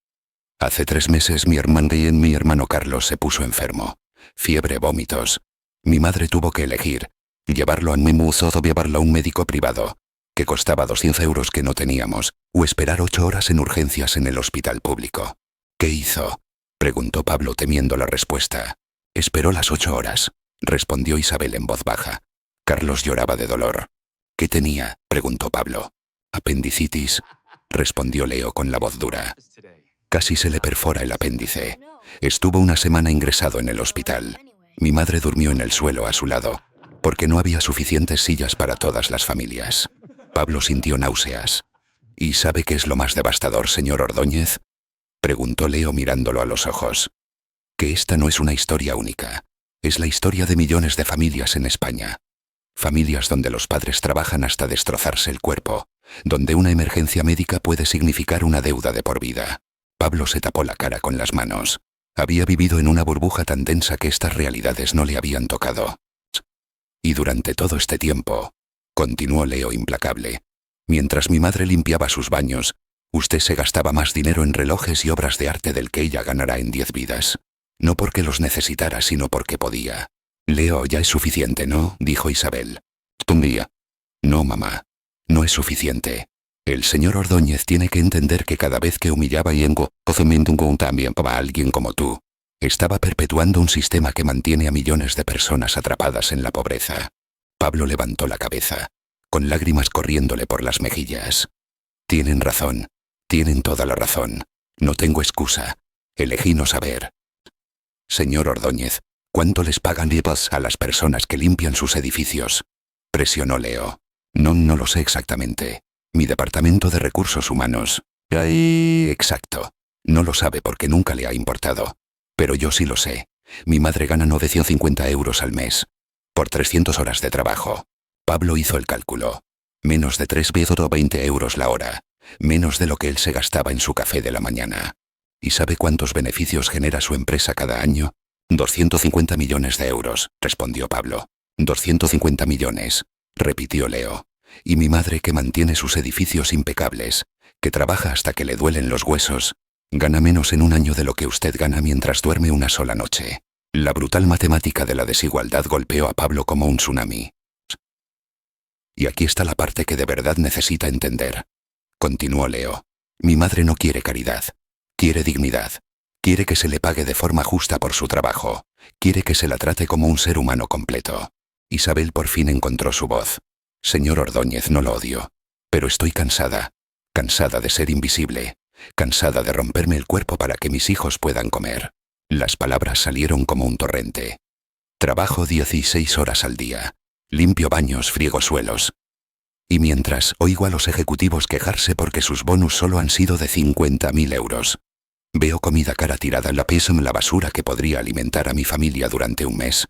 A: Hace 3 meses mi hermano Carlos se puso enfermo. Fiebre, vómitos. Mi madre tuvo que elegir, llevarlo a Mimuzo o llevarlo a un médico privado, que costaba 200 euros que no teníamos, o esperar 8 horas en urgencias en el hospital público. ¿Qué hizo?, preguntó Pablo temiendo la respuesta. Esperó las 8 horas, respondió Isabel en voz baja. Carlos lloraba de dolor. ¿Qué tenía?, preguntó Pablo. Apendicitis, respondió Leo con la voz dura. Casi se le perfora el apéndice. Estuvo 1 semana ingresado en el hospital. Mi madre durmió en el suelo a su lado, porque no había suficientes sillas para todas las familias. Pablo sintió náuseas. ¿Y sabe qué es lo más devastador, señor Ordóñez?, preguntó Leo mirándolo a los ojos. Que esta no es una historia única. Es la historia de millones de familias en España. Familias donde los padres trabajan hasta destrozarse el cuerpo, donde una emergencia médica puede significar una deuda de por vida. Pablo se tapó la cara con las manos. Había vivido en una burbuja tan densa que estas realidades no le habían tocado. Y durante todo este tiempo, continuó Leo implacable, mientras mi madre limpiaba sus baños, usted se gastaba más dinero en relojes y obras de arte del que ella ganará en 10 vidas. No porque los necesitara, sino porque podía. Leo, ya es suficiente, ¿no?, dijo Isabel. Tumbía. No, mamá. No es suficiente. El señor Ordóñez tiene que entender que cada vez que humillaba y también a alguien como tú, estaba perpetuando un sistema que mantiene a millones de personas atrapadas en la pobreza. Pablo levantó la cabeza, con lágrimas corriéndole por las mejillas. Tienen razón. Tienen toda la razón. No tengo excusa. Elegí no saber. Señor Ordóñez, ¿cuánto les pagan a las personas que limpian sus edificios?, presionó Leo. No lo sé exactamente. Mi departamento de recursos humanos. ¡Ay! Exacto. No lo sabe porque nunca le ha importado. Pero yo sí lo sé. Mi madre gana 950 euros al mes. Por 300 horas de trabajo. Pablo hizo el cálculo. Menos de 3,20 euros la hora. Menos de lo que él se gastaba en su café de la mañana. ¿Y sabe cuántos beneficios genera su empresa cada año? 250 millones de euros, respondió Pablo. 250 millones, repitió Leo. Y mi madre, que mantiene sus edificios impecables, que trabaja hasta que le duelen los huesos, gana menos en un año de lo que usted gana mientras duerme una sola noche. La brutal matemática de la desigualdad golpeó a Pablo como un tsunami. Y aquí está la parte que de verdad necesita entender, continuó Leo. Mi madre no quiere caridad. Quiere dignidad. Quiere que se le pague de forma justa por su trabajo. Quiere que se la trate como un ser humano completo. Isabel por fin encontró su voz. Señor Ordóñez, no lo odio. Pero estoy cansada. Cansada de ser invisible. Cansada de romperme el cuerpo para que mis hijos puedan comer. Las palabras salieron como un torrente. Trabajo 16 horas al día. Limpio baños, friego suelos. Y mientras oigo a los ejecutivos quejarse porque sus bonus solo han sido de 50.000 euros. Veo comida cara tirada en la basura que podría alimentar a mi familia durante un mes.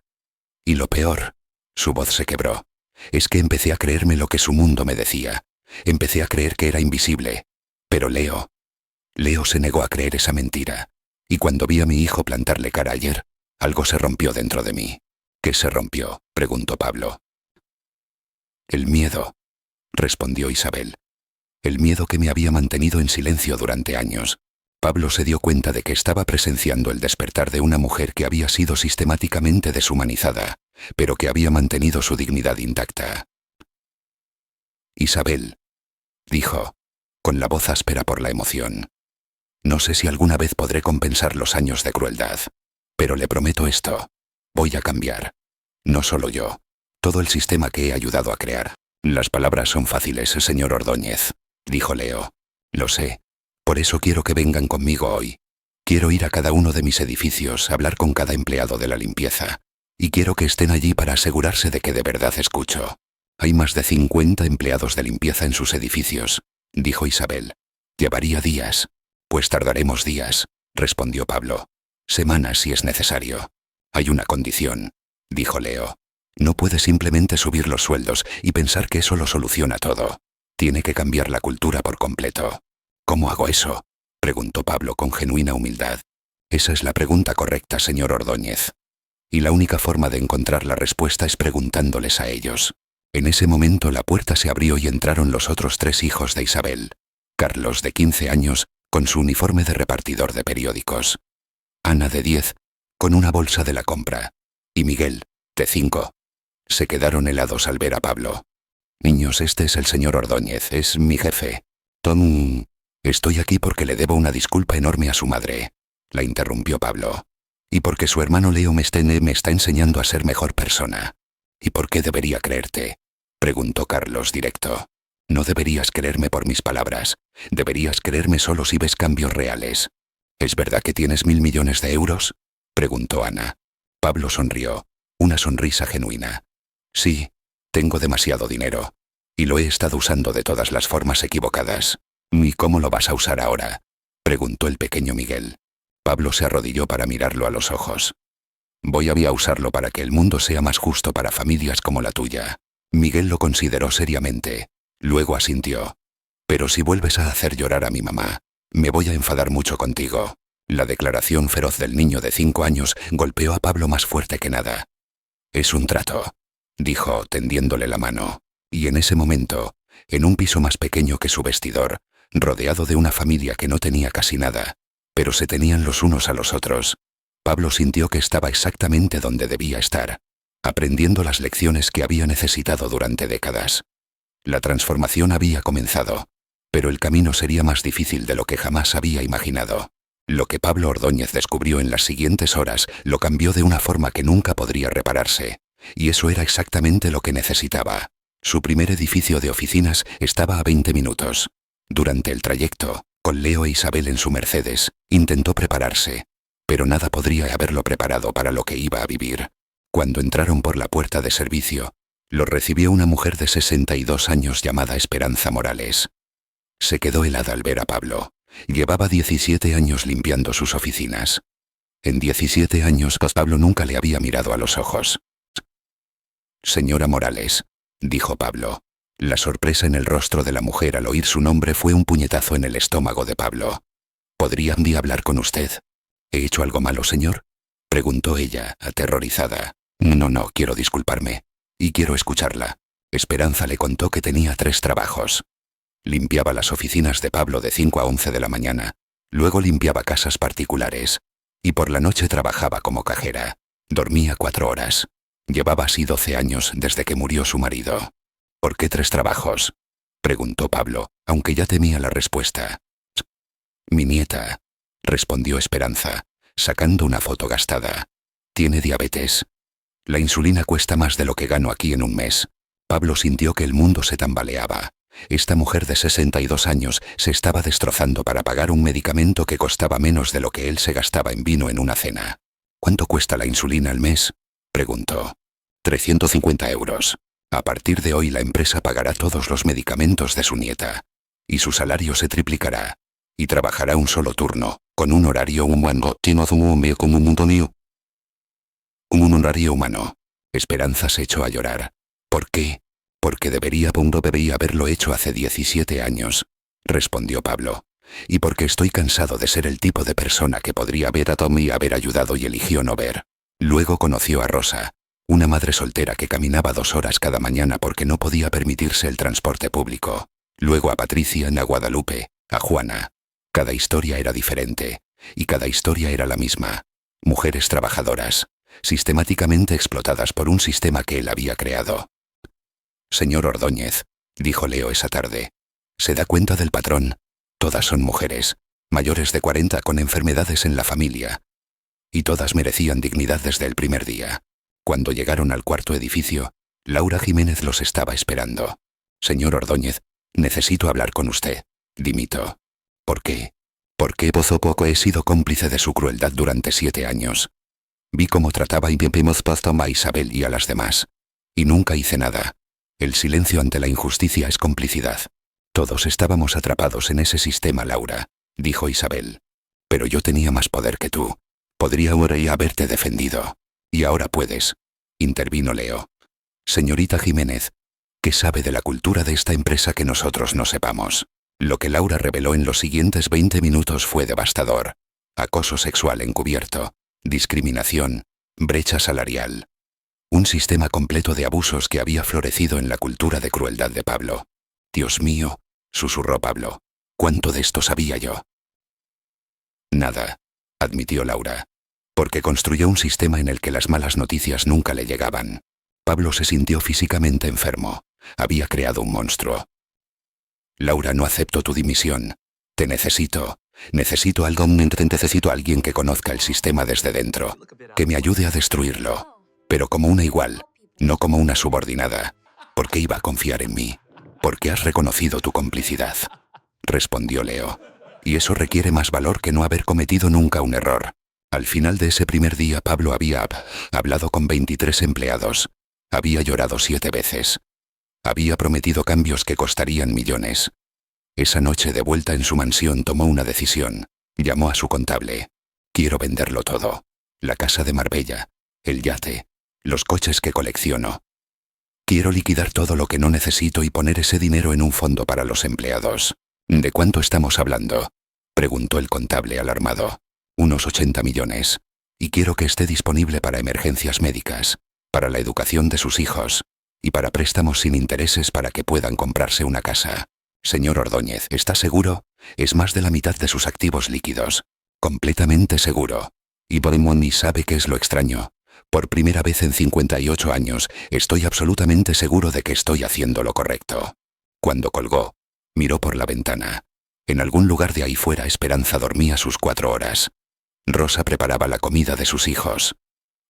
A: Y lo peor, su voz se quebró, es que empecé a creerme lo que su mundo me decía. Empecé a creer que era invisible. Pero Leo se negó a creer esa mentira. Y cuando vi a mi hijo plantarle cara ayer, algo se rompió dentro de mí. ¿Qué se rompió?, preguntó Pablo. El miedo, respondió Isabel. El miedo que me había mantenido en silencio durante años. Pablo se dio cuenta de que estaba presenciando el despertar de una mujer que había sido sistemáticamente deshumanizada, pero que había mantenido su dignidad intacta. Isabel, dijo, con la voz áspera por la emoción. No sé si alguna vez podré compensar los años de crueldad, pero le prometo esto. Voy a cambiar. No solo yo, todo el sistema que he ayudado a crear. Las palabras son fáciles, señor Ordóñez, dijo Leo. Lo sé. Por eso quiero que vengan conmigo hoy. Quiero ir a cada uno de mis edificios, hablar con cada empleado de la limpieza. Y quiero que estén allí para asegurarse de que de verdad escucho. Hay más de 50 empleados de limpieza en sus edificios, dijo Isabel. Llevaría días. Pues tardaremos días, respondió Pablo. Semanas si es necesario. Hay una condición, dijo Leo. No puede simplemente subir los sueldos y pensar que eso lo soluciona todo. Tiene que cambiar la cultura por completo. ¿Cómo hago eso?, preguntó Pablo con genuina humildad. Esa es la pregunta correcta, señor Ordóñez. Y la única forma de encontrar la respuesta es preguntándoles a ellos. En ese momento la puerta se abrió y entraron los otros 3 hijos de Isabel. Carlos, de 15 años, con su uniforme de repartidor de periódicos. Ana, de 10, con una bolsa de la compra. Y Miguel, de 5. Se quedaron helados al ver a Pablo. Niños, este es el señor Ordóñez, es mi jefe. Tom, estoy aquí porque le debo una disculpa enorme a su madre, la interrumpió Pablo. Y porque su hermano Leo me está enseñando a ser mejor persona. ¿Y por qué debería creerte?, preguntó Carlos directo. No deberías creerme por mis palabras, deberías creerme solo si ves cambios reales. ¿Es verdad que tienes 1.000 millones de euros?, preguntó Ana. Pablo sonrió, una sonrisa genuina. Sí, tengo demasiado dinero. Y lo he estado usando de todas las formas equivocadas. ¿Y cómo lo vas a usar ahora?, preguntó el pequeño Miguel. Pablo se arrodilló para mirarlo a los ojos. Voy a usarlo para que el mundo sea más justo para familias como la tuya. Miguel lo consideró seriamente. Luego asintió. Pero si vuelves a hacer llorar a mi mamá, me voy a enfadar mucho contigo. La declaración feroz del niño de 5 años golpeó a Pablo más fuerte que nada. Es un trato, dijo, tendiéndole la mano. Y en ese momento, en un piso más pequeño que su vestidor, rodeado de una familia que no tenía casi nada, pero se tenían los unos a los otros, Pablo sintió que estaba exactamente donde debía estar, aprendiendo las lecciones que había necesitado durante décadas. La transformación había comenzado, pero el camino sería más difícil de lo que jamás había imaginado. Lo que Pablo Ordóñez descubrió en las siguientes horas lo cambió de una forma que nunca podría repararse, y eso era exactamente lo que necesitaba. Su primer edificio de oficinas estaba a 20 minutos. Durante el trayecto, con Leo e Isabel en su Mercedes, intentó prepararse, pero nada podría haberlo preparado para lo que iba a vivir. Cuando entraron por la puerta de servicio, lo recibió una mujer de 62 años llamada Esperanza Morales. Se quedó helada al ver a Pablo. Llevaba 17 años limpiando sus oficinas. En 17 años Pablo nunca le había mirado a los ojos. Señora Morales, dijo Pablo. La sorpresa en el rostro de la mujer al oír su nombre fue un puñetazo en el estómago de Pablo. ¿Podría hablar con usted? ¿He hecho algo malo, señor?, preguntó ella, aterrorizada. No, quiero disculparme. Y quiero escucharla. Esperanza le contó que tenía 3 trabajos. Limpiaba las oficinas de Pablo de 5 a 11 de la mañana, luego limpiaba casas particulares, y por la noche trabajaba como cajera. Dormía 4 horas. Llevaba así 12 años desde que murió su marido. ¿Por qué 3 trabajos?, preguntó Pablo, aunque ya temía la respuesta. Mi nieta, respondió Esperanza, sacando una foto gastada. Tiene diabetes. La insulina cuesta más de lo que gano aquí en un mes. Pablo sintió que el mundo se tambaleaba. Esta mujer de 62 años se estaba destrozando para pagar un medicamento que costaba menos de lo que él se gastaba en vino en una cena. ¿Cuánto cuesta la insulina al mes?, preguntó. 350 euros. A partir de hoy la empresa pagará todos los medicamentos de su nieta. Y su salario se triplicará. Y trabajará un solo turno, con un horario humano. Un horario humano. Esperanza se echó a llorar. ¿Por qué? Porque debía haberlo hecho hace 17 años, respondió Pablo. Y porque estoy cansado de ser el tipo de persona que podría ver a Tommy y haber ayudado y eligió no ver. Luego conoció a Rosa, una madre soltera que caminaba 2 horas cada mañana porque no podía permitirse el transporte público. Luego a Patricia, a Guadalupe, a Juana. Cada historia era diferente, y cada historia era la misma. Mujeres trabajadoras, sistemáticamente explotadas por un sistema que él había creado. Señor Ordóñez, dijo Leo esa tarde, ¿se da cuenta del patrón? Todas son mujeres, mayores de 40 con enfermedades en la familia. Y todas merecían dignidad desde el primer día. Cuando llegaron al 4.º edificio, Laura Jiménez los estaba esperando. Señor Ordóñez, necesito hablar con usted, dimito. ¿Por qué? Porque poco he sido cómplice de su crueldad durante 7 años. Vi cómo trataba y vimos a Isabel y a las demás. Y nunca hice nada. El silencio ante la injusticia es complicidad. Todos estábamos atrapados en ese sistema, Laura, dijo Isabel. Pero yo tenía más poder que tú. Podría haberte defendido. Y ahora puedes. Intervino Leo. Señorita Jiménez, ¿qué sabe de la cultura de esta empresa que nosotros no sepamos? Lo que Laura reveló en los siguientes 20 minutos fue devastador. Acoso sexual encubierto, discriminación, brecha salarial. Un sistema completo de abusos que había florecido en la cultura de crueldad de Pablo. Dios mío, susurró Pablo. ¿Cuánto de esto sabía yo? Nada, admitió Laura. Porque construyó un sistema en el que las malas noticias nunca le llegaban. Pablo se sintió físicamente enfermo. Había creado un monstruo. Laura, no acepto tu dimisión. Te necesito. Necesito algo, necesito a alguien que conozca el sistema desde dentro. Que me ayude a destruirlo. Pero como una igual, no como una subordinada. ¿Por qué iba a confiar en mí? Porque has reconocido tu complicidad. Respondió Leo. Y eso requiere más valor que no haber cometido nunca un error. Al final de ese primer día Pablo había hablado con 23 empleados. Había llorado 7 veces. Había prometido cambios que costarían millones. Esa noche de vuelta en su mansión tomó una decisión. Llamó a su contable. Quiero venderlo todo. La casa de Marbella, el yate, los coches que colecciono. Quiero liquidar todo lo que no necesito y poner ese dinero en un fondo para los empleados. ¿De cuánto estamos hablando?, preguntó el contable alarmado. Unos 80 millones. Y quiero que esté disponible para emergencias médicas, para la educación de sus hijos, y para préstamos sin intereses para que puedan comprarse una casa. Señor Ordóñez, ¿está seguro? Es más de la mitad de sus activos líquidos. Completamente seguro. Y Bodemoni sabe qué es lo extraño. Por primera vez en 58 años, estoy absolutamente seguro de que estoy haciendo lo correcto. Cuando colgó, miró por la ventana. En algún lugar de ahí fuera Esperanza dormía sus 4 horas. Rosa preparaba la comida de sus hijos.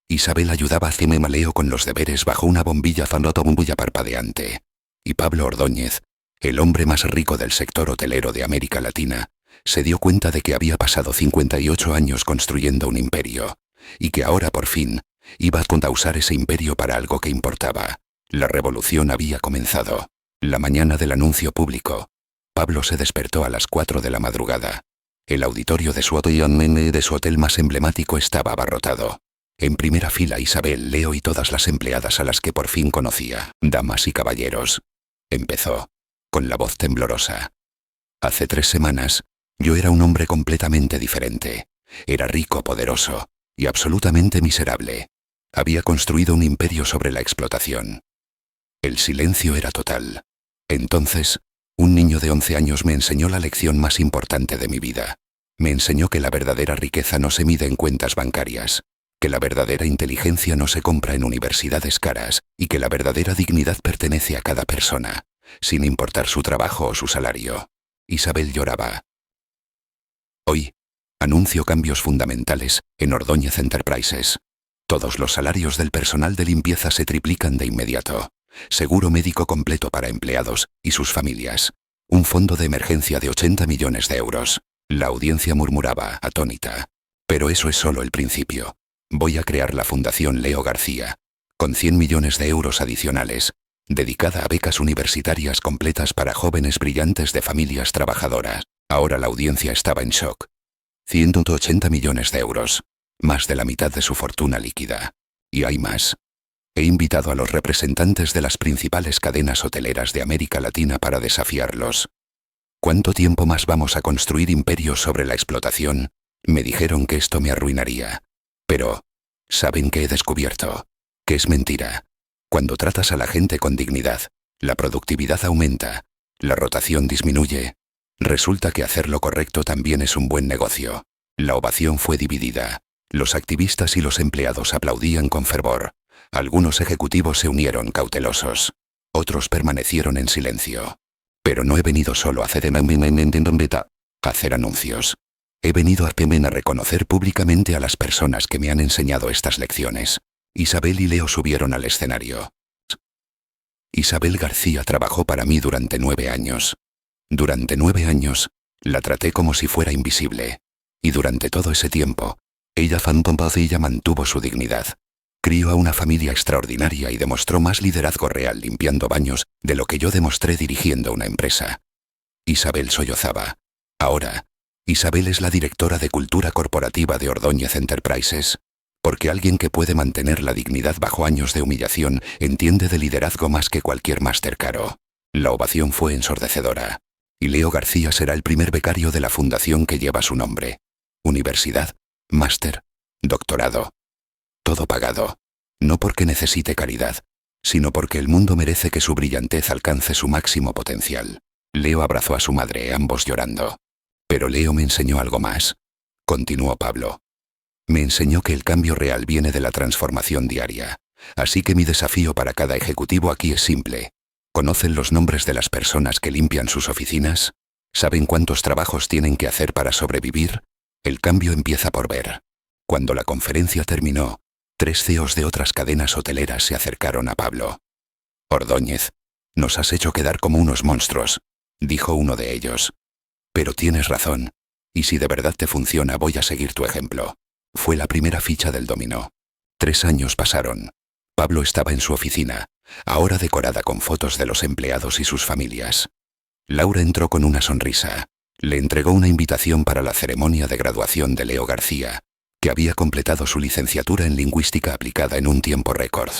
A: Isabel ayudaba a Cimemaleo con los deberes bajo una bombilla bombulla parpadeante. Y Pablo Ordóñez, el hombre más rico del sector hotelero de América Latina, se dio cuenta de que había pasado 58 años construyendo un imperio, y que ahora por fin iba a usar ese imperio para algo que importaba. La revolución había comenzado. La mañana del anuncio público, Pablo se despertó a las 4 de la madrugada. El auditorio de su hotel más emblemático estaba abarrotado. En primera fila Isabel, Leo y todas las empleadas a las que por fin conocía. Damas y caballeros. Empezó, con la voz temblorosa. Hace 3 semanas, yo era un hombre completamente diferente. Era rico, poderoso, y absolutamente miserable. Había construido un imperio sobre la explotación. El silencio era total. Entonces, un niño de 11 años me enseñó la lección más importante de mi vida. Me enseñó que la verdadera riqueza no se mide en cuentas bancarias, que la verdadera inteligencia no se compra en universidades caras y que la verdadera dignidad pertenece a cada persona, sin importar su trabajo o su salario. Isabel lloraba. Hoy, anuncio cambios fundamentales en Ordóñez Enterprises. Todos los salarios del personal de limpieza se triplican de inmediato. Seguro médico completo para empleados y sus familias. Un fondo de emergencia de 80 millones de euros. La audiencia murmuraba, atónita. Pero eso es solo el principio. Voy a crear la Fundación Leo García, con 100 millones de euros adicionales, dedicada a becas universitarias completas para jóvenes brillantes de familias trabajadoras. Ahora la audiencia estaba en shock. 180 millones de euros. Más de la mitad de su fortuna líquida. Y hay más. He invitado a los representantes de las principales cadenas hoteleras de América Latina para desafiarlos. ¿Cuánto tiempo más vamos a construir imperios sobre la explotación? Me dijeron que esto me arruinaría. Pero, ¿saben qué he descubierto? Que es mentira. Cuando tratas a la gente con dignidad, la productividad aumenta, la rotación disminuye. Resulta que hacer lo correcto también es un buen negocio. La ovación fue dividida. Los activistas y los empleados aplaudían con fervor. Algunos ejecutivos se unieron cautelosos. Otros permanecieron en silencio. Pero no he venido solo a hacer anuncios. He venido a reconocer públicamente a las personas que me han enseñado estas lecciones. Isabel y Leo subieron al escenario. Isabel García trabajó para mí durante 9 años. Durante 9 años, la traté como si fuera invisible. Y durante todo ese tiempo, ella mantuvo su dignidad. Crió a una familia extraordinaria y demostró más liderazgo real limpiando baños de lo que yo demostré dirigiendo una empresa. Isabel sollozaba. Ahora, Isabel es la directora de cultura corporativa de Ordóñez Enterprises. Porque alguien que puede mantener la dignidad bajo años de humillación entiende de liderazgo más que cualquier máster caro. La ovación fue ensordecedora. Y Leo García será el primer becario de la fundación que lleva su nombre. Universidad, máster, doctorado. Todo pagado. No porque necesite caridad, sino porque el mundo merece que su brillantez alcance su máximo potencial. Leo abrazó a su madre, ambos llorando. Pero Leo me enseñó algo más. Continuó Pablo. Me enseñó que el cambio real viene de la transformación diaria. Así que mi desafío para cada ejecutivo aquí es simple. ¿Conocen los nombres de las personas que limpian sus oficinas? ¿Saben cuántos trabajos tienen que hacer para sobrevivir? El cambio empieza por ver. Cuando la conferencia terminó, 3 CEOs de otras cadenas hoteleras se acercaron a Pablo. Ordóñez, nos has hecho quedar como unos monstruos, dijo uno de ellos. Pero tienes razón, y si de verdad te funciona voy a seguir tu ejemplo. Fue la primera ficha del dominó. 3 años pasaron. Pablo estaba en su oficina, ahora decorada con fotos de los empleados y sus familias. Laura entró con una sonrisa. Le entregó una invitación para la ceremonia de graduación de Leo García, que había completado su licenciatura en lingüística aplicada en un tiempo récord.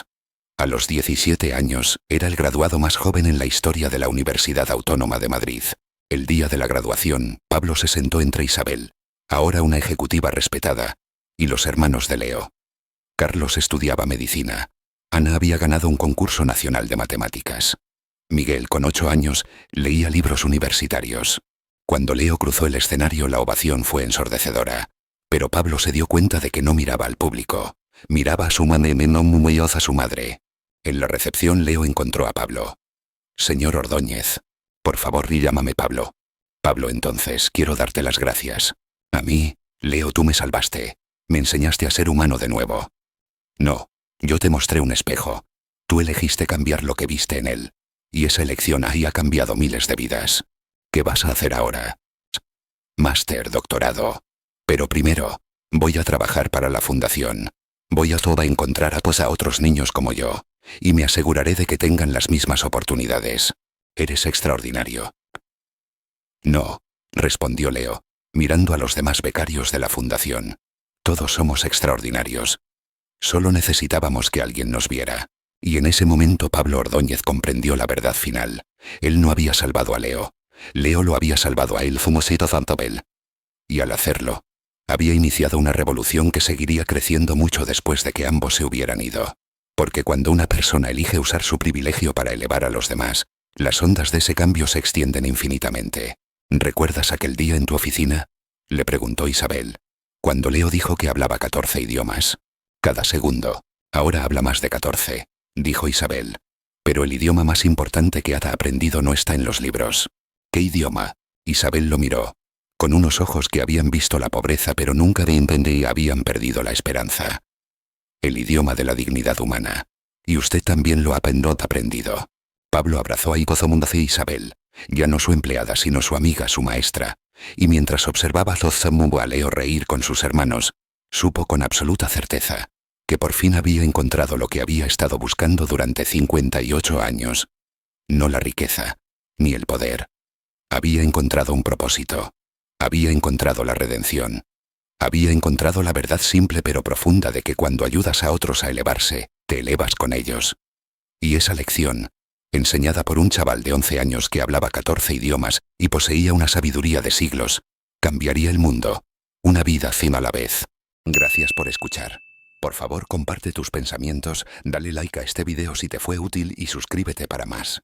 A: A los 17 años, era el graduado más joven en la historia de la Universidad Autónoma de Madrid. El día de la graduación, Pablo se sentó entre Isabel, ahora una ejecutiva respetada, y los hermanos de Leo. Carlos estudiaba medicina. Ana había ganado un concurso nacional de matemáticas. Miguel, con 8 años, leía libros universitarios. Cuando Leo cruzó el escenario, la ovación fue ensordecedora. Pero Pablo se dio cuenta de que no miraba al público. Miraba a su madre, a su madre. En la recepción, Leo encontró a Pablo. Señor Ordóñez. Por favor, llámame Pablo. Pablo, entonces, quiero darte las gracias. A mí, Leo, tú me salvaste. Me enseñaste a ser humano de nuevo. No, yo te mostré un espejo. Tú elegiste cambiar lo que viste en él. Y esa elección ahí ha cambiado miles de vidas. ¿Qué vas a hacer ahora? Máster, doctorado. Pero primero, voy a trabajar para la fundación. Voy a encontrar a otros niños como yo. Y me aseguraré de que tengan las mismas oportunidades. Eres extraordinario. No, respondió Leo, mirando a los demás becarios de la fundación. Todos somos extraordinarios. Solo necesitábamos que alguien nos viera. Y en ese momento Pablo Ordóñez comprendió la verdad final. Él no había salvado a Leo. Leo lo había salvado a él, y al hacerlo, había iniciado una revolución que seguiría creciendo mucho después de que ambos se hubieran ido. Porque cuando una persona elige usar su privilegio para elevar a los demás, las ondas de ese cambio se extienden infinitamente. ¿Recuerdas aquel día en tu oficina? Le preguntó Isabel. Cuando Leo dijo que hablaba 14 idiomas. Cada segundo. Ahora habla más de 14, dijo Isabel. Pero el idioma más importante que ha aprendido no está en los libros. ¿Qué idioma? Isabel lo miró. Con unos ojos que habían visto la pobreza pero nunca y habían perdido la esperanza. El idioma de la dignidad humana. Y usted también lo ha aprendido. Pablo abrazó a Isabel, ya no su empleada sino su amiga, su maestra, y mientras observaba a Leo reír con sus hermanos, supo con absoluta certeza que por fin había encontrado lo que había estado buscando durante 58 años. No la riqueza, ni el poder. Había encontrado un propósito. Había encontrado la redención. Había encontrado la verdad simple pero profunda de que cuando ayudas a otros a elevarse, te elevas con ellos. Y esa lección, enseñada por un chaval de 11 años que hablaba 14 idiomas y poseía una sabiduría de siglos, cambiaría el mundo, una vida a la vez. Gracias por escuchar. Por favor, comparte tus pensamientos, dale like a este video si te fue útil y suscríbete para más.